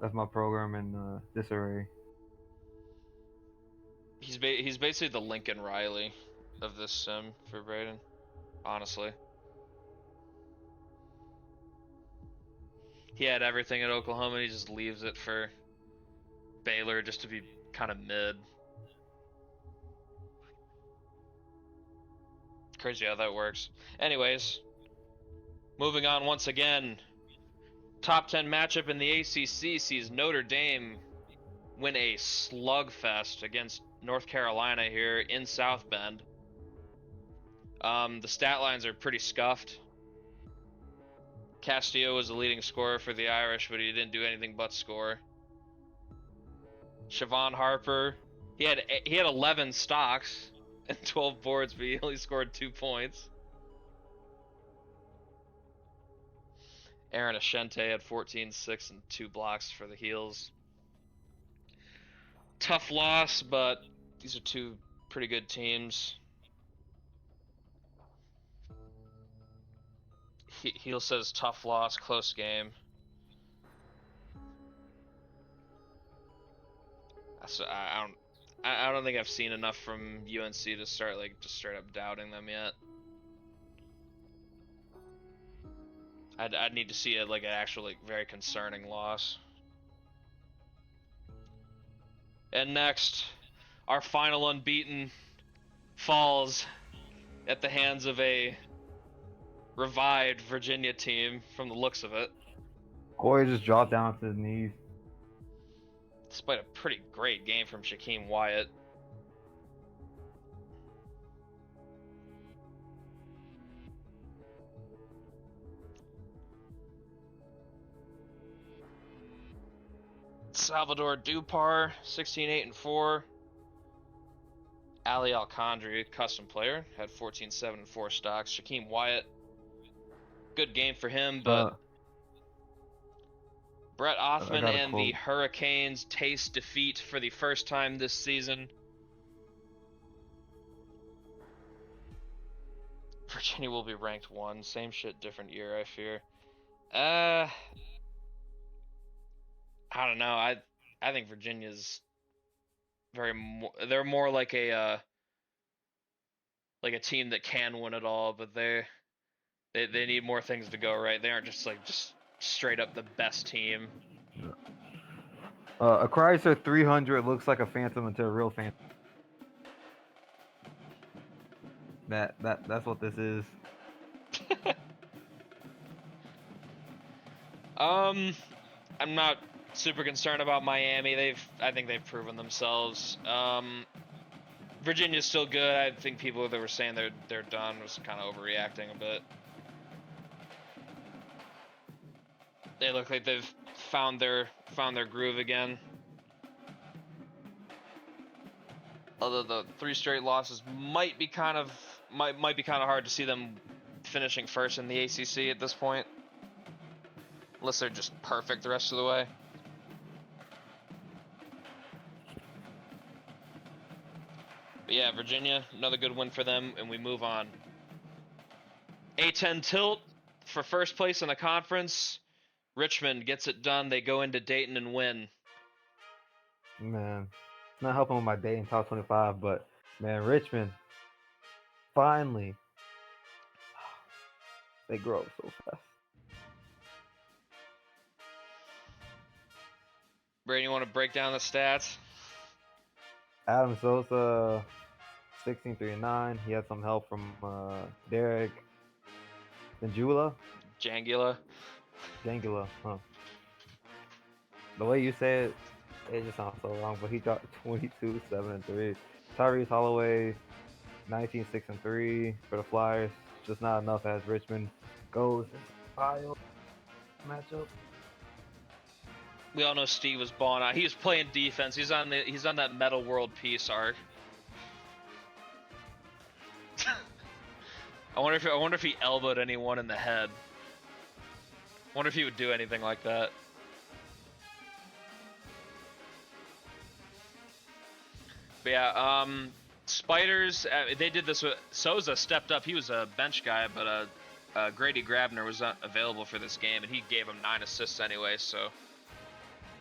That's my program in disarray. He's basically the Lincoln Riley of this sim for Brayden, honestly. He had everything at Oklahoma, and he just leaves it for Baylor just to be kind of mid. Crazy how that works. Anyways, moving on once again. Top 10 matchup in the ACC sees Notre Dame win a slugfest against North Carolina here in South Bend. The stat lines are pretty scuffed. Castillo was the leading scorer for the Irish, but he didn't do anything but score. Siobhan Harper, he had 11 stocks and 12 boards, but he only scored 2 points. Aaron Ashente had 14, 6, and 2 blocks for the Heels. Tough loss, but these are 2 pretty good teams. Heel says tough loss, close game. So I don't think I've seen enough from UNC to start just straight up doubting them yet. I'd need to see an actual very concerning loss. And next, our final unbeaten falls at the hands of a revived Virginia team from the looks of it. Corey just dropped down to his knees. Despite a pretty great game from Shaquem Wyatt. Salvador Dupar, 16-8-4. Ali Alcondri, custom player, had 14-7-4 stocks. Shaquem Wyatt, good game for him, but Brett I Othman got a and quote. the Hurricanes taste defeat for the first time this season. Virginia will be ranked 1. Same shit, different year, I fear. I don't know. I think Virginia's they're more like a team that can win it all, but they need more things to go right. They aren't just straight up the best team. A Chrysler 300 looks like a Phantom until a real Phantom. That's what this is. I'm not super concerned about Miami. I think they've proven themselves. Virginia's still good. I think people that were saying they're done was kind of overreacting a bit. They look like they've found their groove again. Although the 3 straight losses might be kind of hard to see them finishing first in the ACC at this point, unless they're just perfect the rest of the way. But yeah, Virginia, another good win for them, and we move on. A10 tilt for first place in the conference. Richmond gets it done. They go into Dayton and win. Man, it's not helping with my Dayton top 25, but man, Richmond finally they grow up so fast. Brady, you want to break down the stats? Adam Sosa, 16-3-9. He had some help from Derek Jangula, huh? The way you say it, it just sounds so wrong. But he got 22, 7-3. Tyrese Holloway, 19, 6-3 for the Flyers. Just not enough as Richmond goes into matchup. We all know Steve was balling out. He was playing defense. He's on that Metal World Peace arc. I wonder if he elbowed anyone in the head. I wonder if he would do anything like that. But yeah, Spiders, they did this with Souza stepped up. He was a bench guy, but Grady Grabner was not available for this game, and he gave him 9 assists anyway, so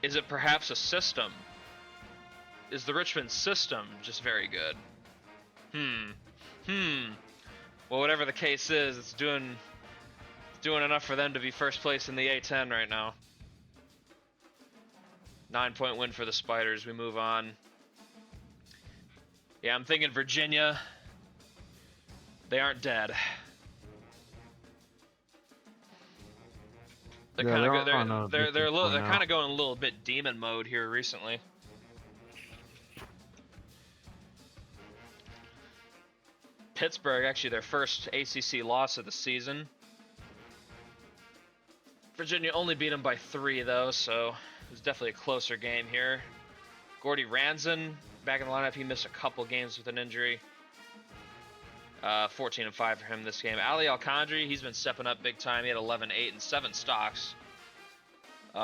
is it perhaps a system? Is the Richmond system just very good? Well, whatever the case is, it's doing enough for them to be first place in the A10 right now. 9-point win for the Spiders. We move on. Yeah, I'm thinking Virginia. They aren't dead. They're kind of going a little bit demon mode here recently. Pittsburgh, actually their first ACC loss of the season. Virginia only beat them by 3 though, so it was definitely a closer game here. Gordy Ranson back in the lineup. He missed a couple games with an injury. 14-5 for him this game. Ali Alcondri, he's been stepping up big time. He had 11, 8, and 7 stocks.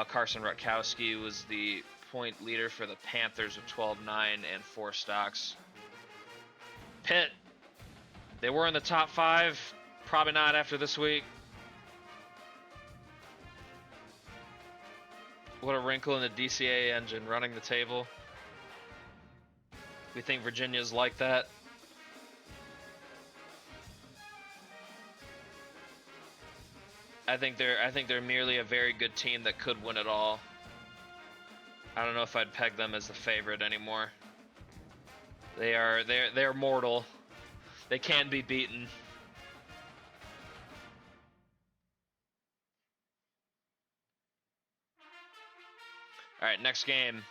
Carson Rutkowski was the point leader for the Panthers with 12, 9, and 4 stocks. Pitt, they were in the top 5. Probably not after this week. What a wrinkle in the DCAA engine running the table. We think Virginia's like that. I think they're merely a very good team that could win it all. I don't know if I'd peg them as the favorite anymore. They're mortal. They can be beaten. All right, next game.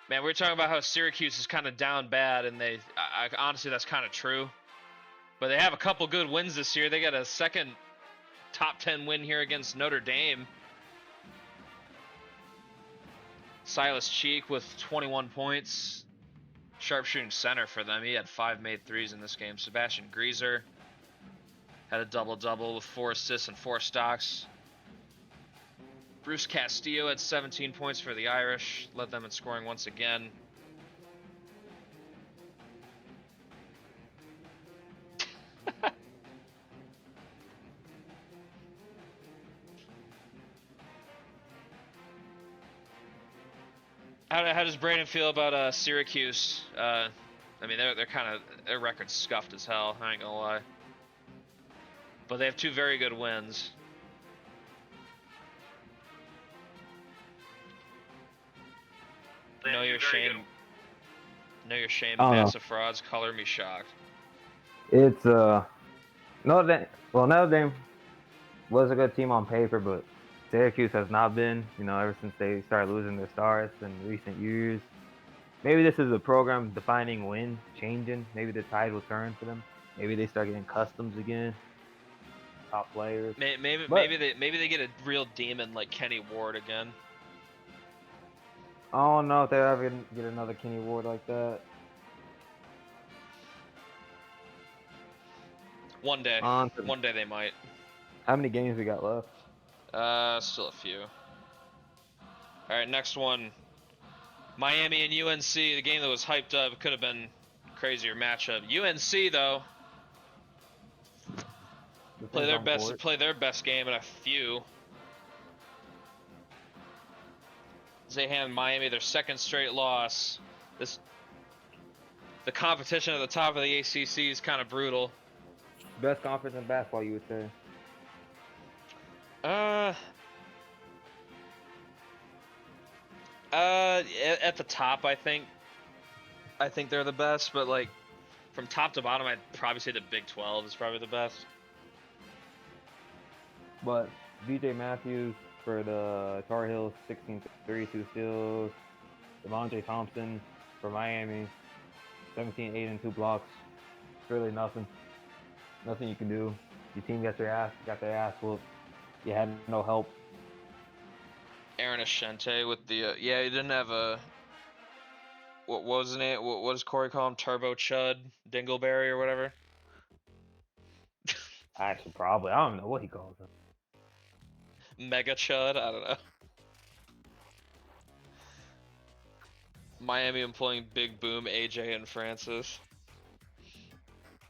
Man, we were talking about how Syracuse is kind of down bad, and honestly, that's kind of true. But they have a couple good wins this year. They got a second top 10 win here against Notre Dame. Silas Cheek with 21 points. Sharpshooting center for them. He had 5 made threes in this game. Sebastian Grieser had a double-double with 4 assists and 4 stocks. Bruce Castillo had 17 points for the Irish, led them in scoring once again. How does Brandon feel about Syracuse? I mean, they're kind of, their record's scuffed as hell. I ain't gonna lie, but they have 2 very good wins. Know your shame. Know your shame. Massive frauds. Color me shocked. It's Notre Dame was a good team on paper, but Syracuse has not been. You know, ever since they started losing their stars in recent years. Maybe this is a program-defining win, changing. Maybe the tide will turn for them. Maybe they start getting customs again. Top players. Maybe they get a real demon like Kenny Ward again. I don't know if they ever get another Kenny Ward like that. One day. One day they might. How many games we got left? Still a few. All right, next one. Miami and UNC, the game that was hyped up. Could have been a crazier matchup. UNC though, play their best game in a few. They hand Miami their 2nd straight loss. The competition at the top of the ACC is kind of brutal. Best conference in basketball, you would say? At the top, I think they're the best, but like from top to bottom, I'd probably say the Big 12 is probably the best. But DJ Matthews for the Tar Heels, 16 3, 2 steals. Devontae Thompson for Miami, 17 8 and 2 blocks. It's really nothing. Nothing you can do. Your team got their ass whooped. You had no help. Aaron Ashente with the he didn't have a what was his name? What does Corey call him? Turbo Chud Dingleberry or whatever. Actually, probably. I don't know what he calls him. Mega Chud. I don't know. Miami employing Big Boom, AJ, and Francis.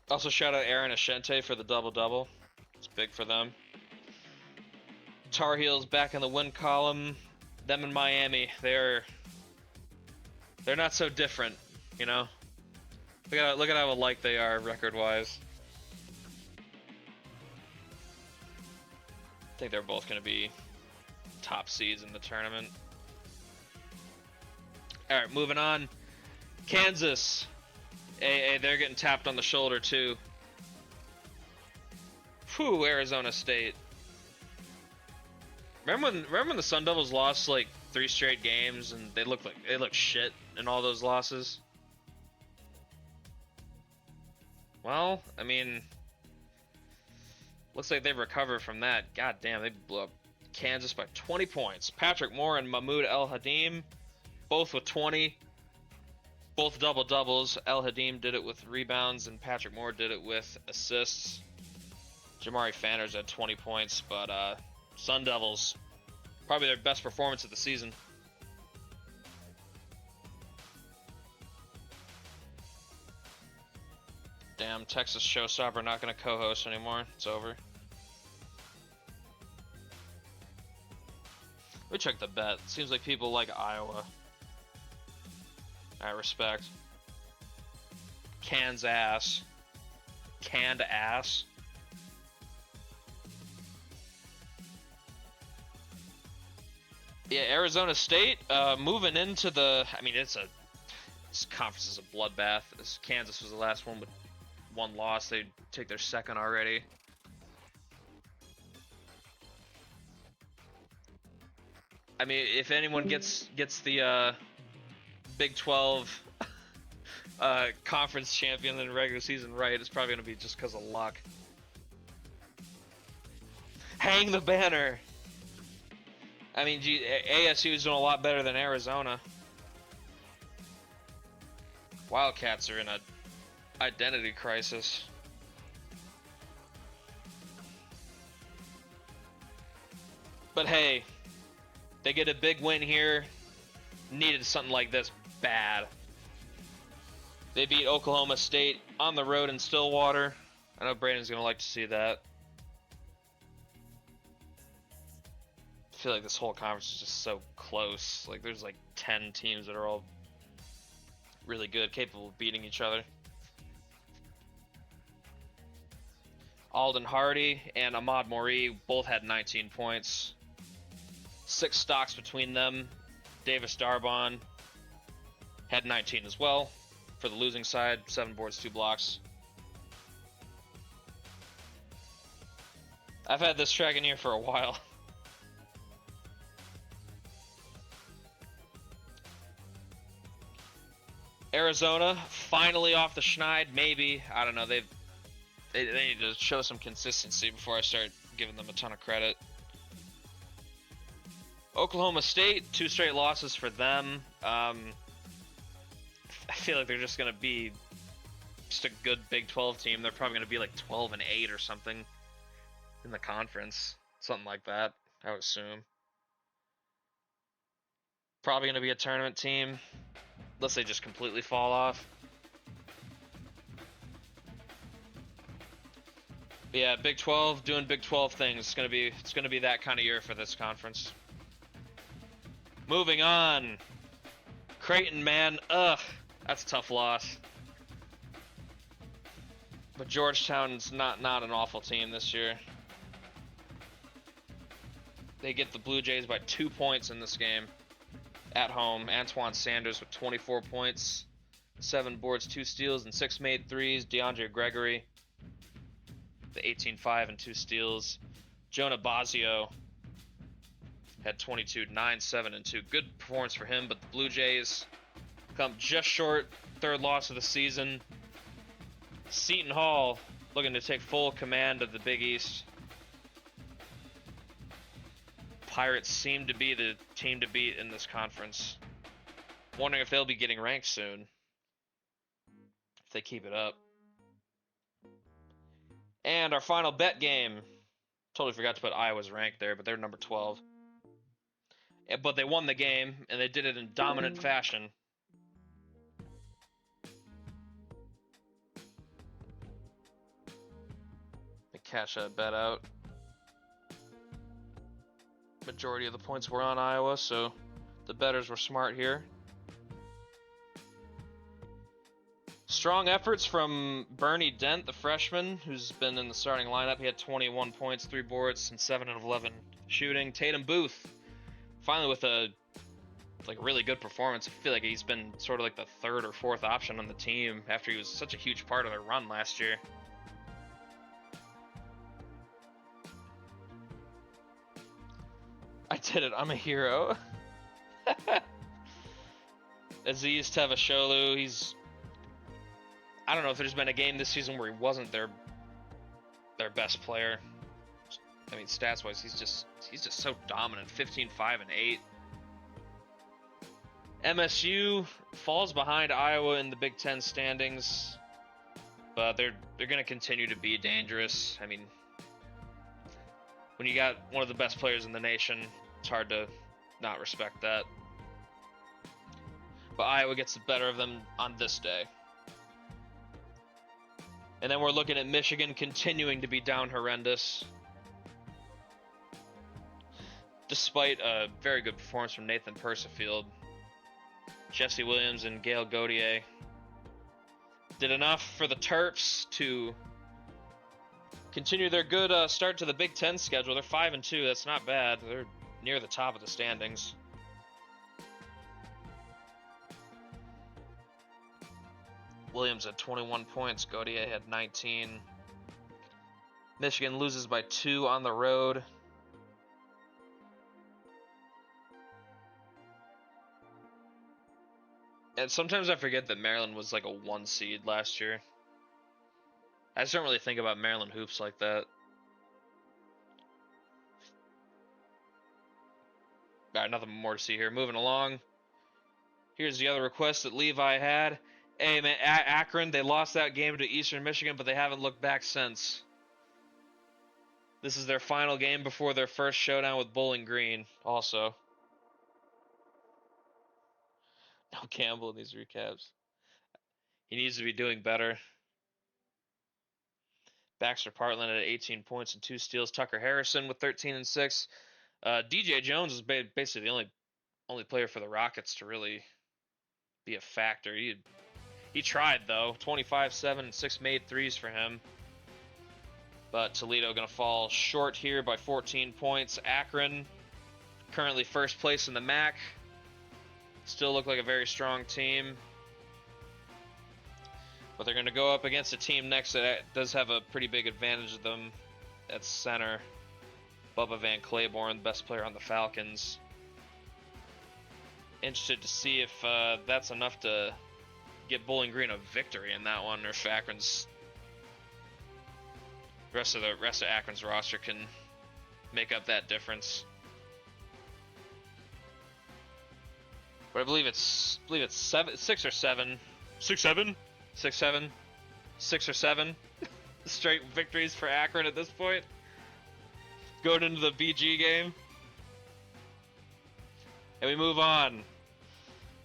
Also, shout out Aaron Ashente for the double-double. It's big for them. Tar Heels back in the win column. Them in Miami, they're not so different, you know. Look at how alike they are record-wise. I think they're both going to be top seeds in the tournament. All right, moving on. Kansas. They're getting tapped on the shoulder too. Whew, Arizona State. Remember when the Sun Devils lost like 3 straight games and they looked shit in all those losses? Well, I mean, looks like they've recovered from that. God damn, they blew up Kansas by 20 points. Patrick Moore and Mahmoud El Hadim, both with 20. Both double-doubles. El Hadim did it with rebounds, and Patrick Moore did it with assists. Jamari Fanners had 20 points, but Sun Devils, probably their best performance of the season. Damn, Texas Showstopper not going to co-host anymore. It's over. Let me check the bet. Seems like people like Iowa. I respect. Canned ass. Canned ass. Yeah, Arizona State moving into the. I mean, this conference is a bloodbath. Kansas was the last one with 1 loss. They'd take their 2nd already. I mean, if anyone gets the Big 12 conference champion in the regular season right, it's probably going to be just because of luck. Hang the banner! I mean, ASU is doing a lot better than Arizona. Wildcats are in a identity crisis. But hey, They get a big win here. Needed something like this bad. They beat Oklahoma State on the road in Stillwater. I know Brandon's going to like to see that. I feel like this whole conference is just so close. Like, there's like 10 teams that are all really good, capable of beating each other. Alden Hardy and Ahmad Mori both had 19 points. 6 stocks between them. Davis Darbon had 19 as well. For the losing side, 7 boards, 2 blocks. I've had this track in here for a while. Arizona, finally off the schneid, maybe. I don't know, they need to show some consistency before I start giving them a ton of credit. Oklahoma State, 2 straight losses for them. I feel like they're just going to be just a good Big 12 team. They're probably going to be like 12-8 or something in the conference. Something like that, I would assume. Probably going to be a tournament team, unless they just completely fall off. But yeah, Big 12 doing Big 12 things. It's gonna be that kind of year for this conference. Moving on. Creighton, man, ugh, that's a tough loss. But Georgetown's not an awful team this year. They get the Blue Jays by 2 points in this game. At home, Antoine Sanders with 24 points, 7 boards, 2 steals, and 6 made threes. DeAndre Gregory, the 18-5 and 2 steals. Jonah Bazio had 22, 9, 7, and 2. Good performance for him, but the Blue Jays come just short. 3rd loss of the season. Seton Hall looking to take full command of the Big East. Pirates seem to be the team to beat in this conference. Wondering if they'll be getting ranked soon. If they keep it up. And our final bet game. Totally forgot to put Iowa's rank there, but they're number 12. But they won the game, and they did it in dominant fashion. Let me cash that bet out. Majority of the points were on Iowa, so the bettors were smart here. Strong efforts from Bernie Dent, the freshman, who's been in the starting lineup. He had 21 points, 3 boards, and 7 of 11 shooting. Tatum Booth, finally with a really good performance. I feel like he's been sort of like the 3rd or 4th option on the team after he was such a huge part of their run last year. I did it. I'm a hero. Aziz Tavasholu, I don't know if there's been a game this season where he wasn't their best player. I mean, stats-wise, he's just so dominant. 15, 5, and 8. MSU falls behind Iowa in the Big Ten standings, but they're going to continue to be dangerous. I mean, when you got one of the best players in the nation, it's hard to not respect that. But Iowa gets the better of them on this day. And then we're looking at Michigan continuing to be down horrendous. Despite a very good performance from Nathan Persifield. Jesse Williams and Gail Gautier did enough for the Terps to continue their good start to the Big Ten schedule. They're 5-2. That's not bad. They're near the top of the standings. Williams had 21 points. Gautier had 19. Michigan loses by 2 on the road. And sometimes I forget that Maryland was like a 1 seed last year. I just don't really think about Maryland hoops like that. Alright, nothing more to see here. Moving along. Here's the other request that Levi had. Hey, man, Akron, they lost that game to Eastern Michigan, but they haven't looked back since. This is their final game before their first showdown with Bowling Green, also. No Campbell in these recaps. He needs to be doing better. Baxter Partland at 18 points and 2 steals. Tucker Harrison with 13 and 6. DJ Jones is basically the only player for the Rockets to really be a factor. He tried though. 25, 7, and 6 made threes for him. But Toledo going to fall short here by 14 points. Akron, currently first place in the MAC. Still look like a very strong team. But they're going to go up against a team next that does have a pretty big advantage of them at center. Bubba Van Claiborne, best player on the Falcons. Interested to see if that's enough to get Bowling Green a victory in that one, or if Akron's rest of Akron's roster can make up that difference. But I believe it's 6 or 7 straight victories for Akron at this point, going into the BG game. And we move on.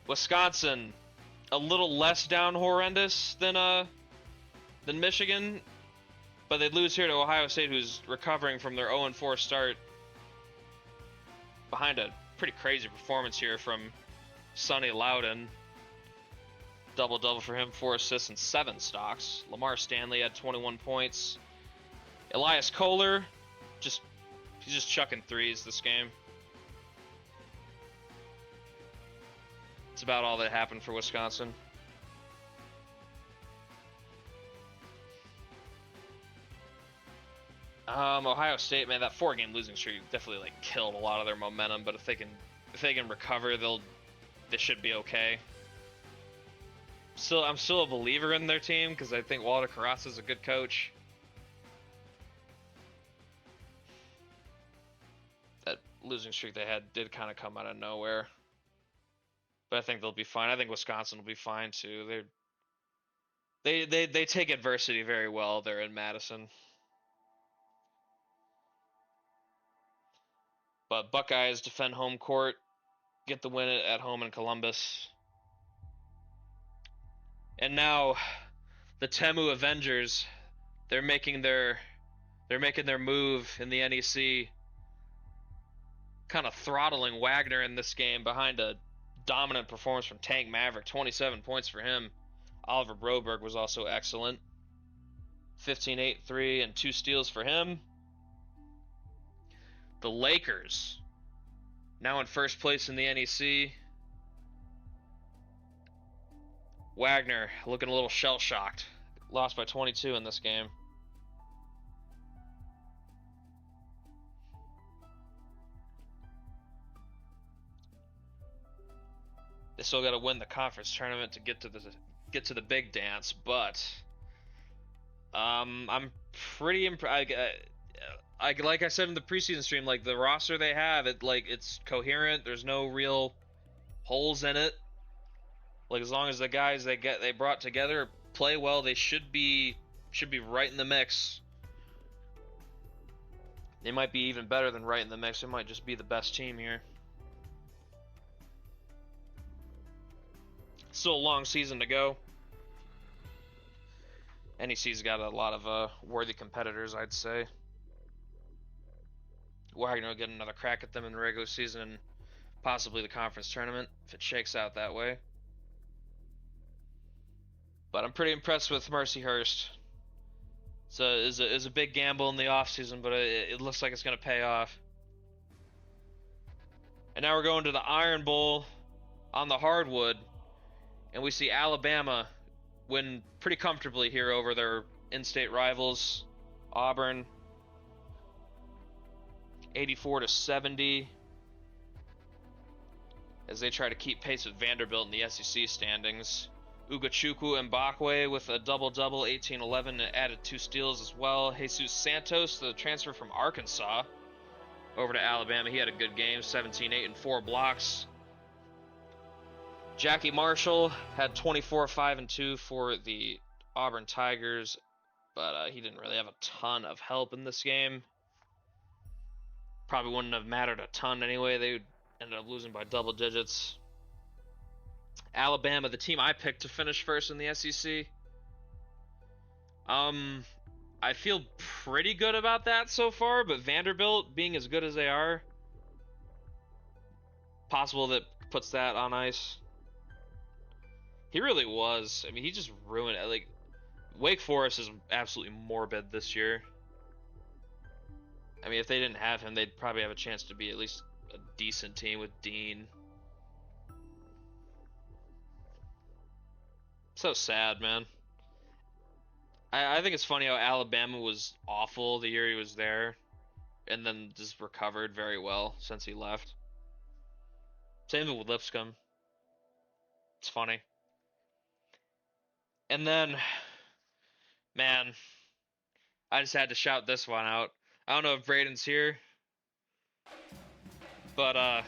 Wisconsin, a little less down horrendous than Michigan, but they lose here to Ohio State, who's recovering from their 0-4 start behind a pretty crazy performance here from Sonny Loudon. Double-double for him, 4 assists and 7 stocks. Lamar Stanley had 21 points. Elias Kohler, he's just chucking threes this game. It's about all that happened for Wisconsin. Ohio State, man, that 4-game losing streak definitely killed a lot of their momentum. But if they can recover, they should be okay. I'm still a believer in their team because I think Walter Carrasco is a good coach. That losing streak they had did kind of come out of nowhere. But I think they'll be fine. I think Wisconsin will be fine too. They take adversity very well. They're in Madison. But Buckeyes defend home court, get the win at home in Columbus. And now the Temu Avengers, they're making their move in the NEC, kind of throttling Wagner in this game behind a dominant performance from Tank Maverick. 27 points for him. Oliver Broberg was also excellent. 15, 8, 3, and 2 steals for him. The Lakers, now in first place in the NEC. Wagner looking a little shell-shocked. Lost by 22 in this game. They still got to win the conference tournament to get to the big dance, but I'm pretty impressed. Like I said in the preseason stream, the roster they have, it's coherent. There's no real holes in it. As long as the guys they brought together play well, they should be right in the mix. They might be even better than right in the mix. They might just be the best team here. Still a long season to go. NEC's got a lot of worthy competitors, I'd say. Wagner will get another crack at them in the regular season and possibly the conference tournament if it shakes out that way. But I'm pretty impressed with Mercyhurst. It's a big gamble in the offseason, but it looks like it's going to pay off. And now we're going to the Iron Bowl on the hardwood, and we see Alabama win pretty comfortably here over their in-state rivals, Auburn, 84-70, as they try to keep pace with Vanderbilt in the SEC standings. Ugachukwu Mbakwe with a double-double, 18-11, and added 2 steals as well. Jesus Santos, the transfer from Arkansas, over to Alabama. He had a good game, 17-8 and 4 blocks. Jackie Marshall had 24, 5 and 2 for the Auburn Tigers, but he didn't really have a ton of help in this game. Probably wouldn't have mattered a ton anyway. They ended up losing by double digits. Alabama, the team I picked to finish first in the SEC. I feel pretty good about that so far, but Vanderbilt being as good as they are, possible that puts that on ice. He really was. I mean, he just ruined it. Like, Wake Forest is absolutely morbid this year. I mean, if they didn't have him, they'd probably have a chance to be at least a decent team with Dean. So sad, man. I think it's funny how Alabama was awful the year he was there, and then just recovered very well since he left. Same with Lipscomb. It's funny. And then, man, I just had to shout this one out. I don't know if Braden's here, but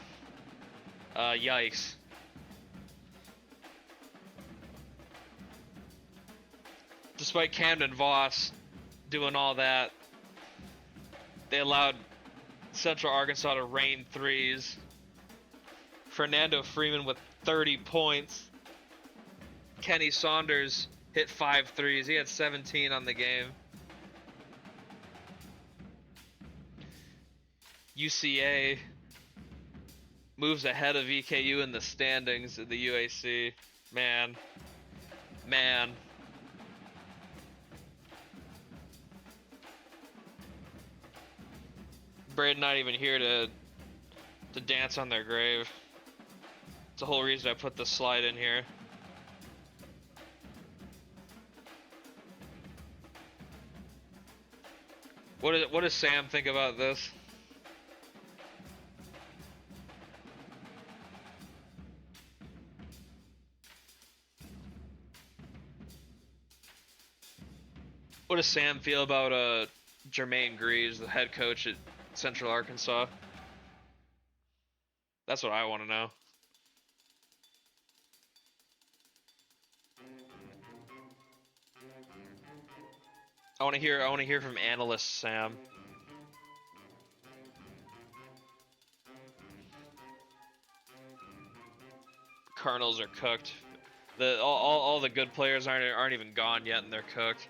yikes. Despite Camden Voss doing all that, they allowed Central Arkansas to rain threes. Fernando Freeman with 30 points. Kenny Saunders hit 5 threes. He had 17 on the game. UCA moves ahead of EKU in the standings in the UAC. Man. Braden not even here to dance on their grave. It's the whole reason I put the slide in here. What does Sam think about this? What does Sam feel about Jermaine Greaves, the head coach at Central Arkansas? That's what I want to know. I want to hear from analyst Sam. Cardinals are cooked. All the good players aren't even gone yet, and they're cooked.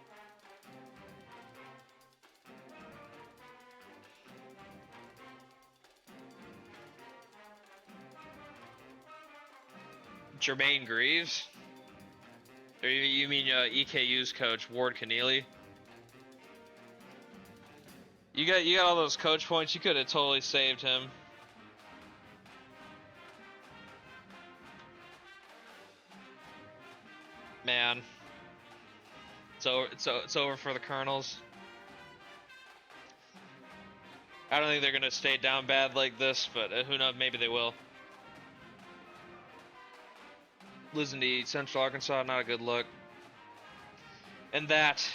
Jermaine Greaves? Or you mean EKU's coach, Ward Keneally? You got all those coach points. You could have totally saved him. Man, it's over for the Colonels. I don't think they're gonna stay down bad like this, but who knows? Maybe they will. Losing to Central Arkansas, not a good look. And that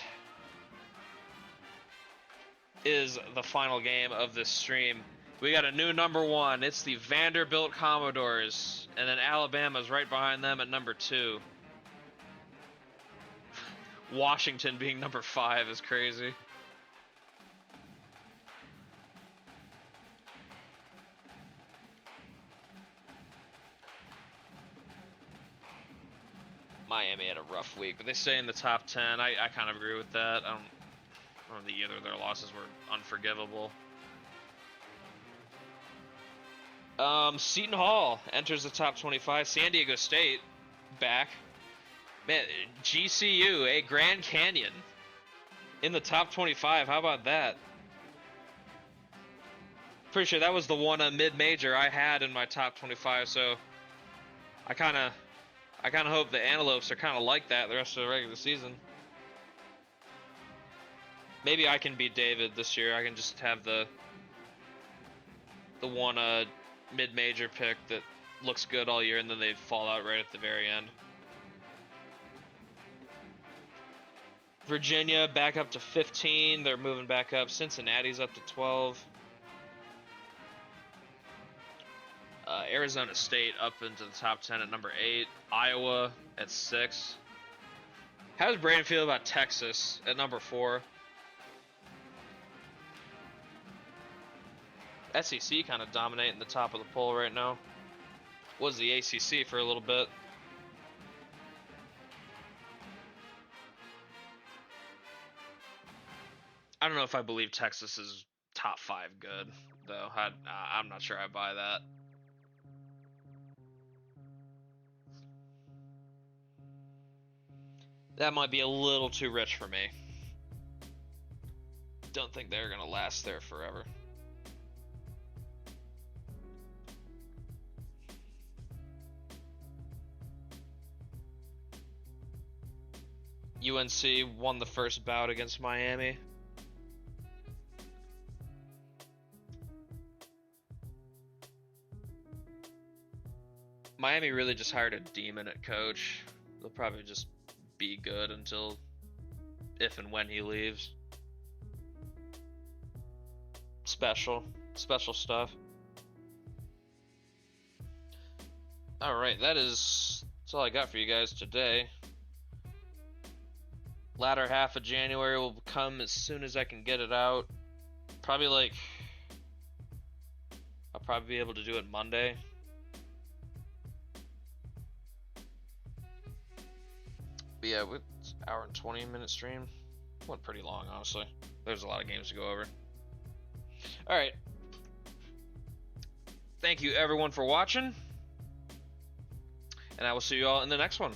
is the final game of this stream. We got a new number 1. It's the Vanderbilt Commodores, and then Alabama's right behind them at number 2. Washington being number 5 is crazy. Miami had a rough week, but they stay in the top 10. I kind of agree with that. I don't think either of their losses were unforgivable. Seton Hall enters the top 25. San Diego State back. Man, GCU, a Grand Canyon in the top 25. How about that? Pretty sure that was the one mid-major I had in my top 25, so I kind of hope the Antelopes are kind of like that the rest of the regular season. Maybe I can beat David this year. I can just have the one mid-major pick that looks good all year, and then they fall out right at the very end. Virginia back up to 15. They're moving back up. Cincinnati's up to 12. Arizona State up into the top 10 at number 8. Iowa at 6. How does Brandon feel about Texas at number 4? SEC kind of dominating the top of the poll right now. Was the ACC for a little bit. I don't know if I believe Texas is top 5 good, though. I'm not sure I buy that. That might be a little too rich for me. Don't think they're gonna last there forever. UNC won the first bout against Miami. Miami really just hired a demon at coach. They'll probably just be good until if and when he leaves. Special stuff. Alright, that's all I got for you guys today. Latter half of January will come as soon as I can get it out. Probably I'll probably be able to do it Monday. But yeah, it's an hour and 20-minute stream. Went pretty long, honestly. There's a lot of games to go over. Alright. Thank you everyone for watching. And I will see you all in the next one.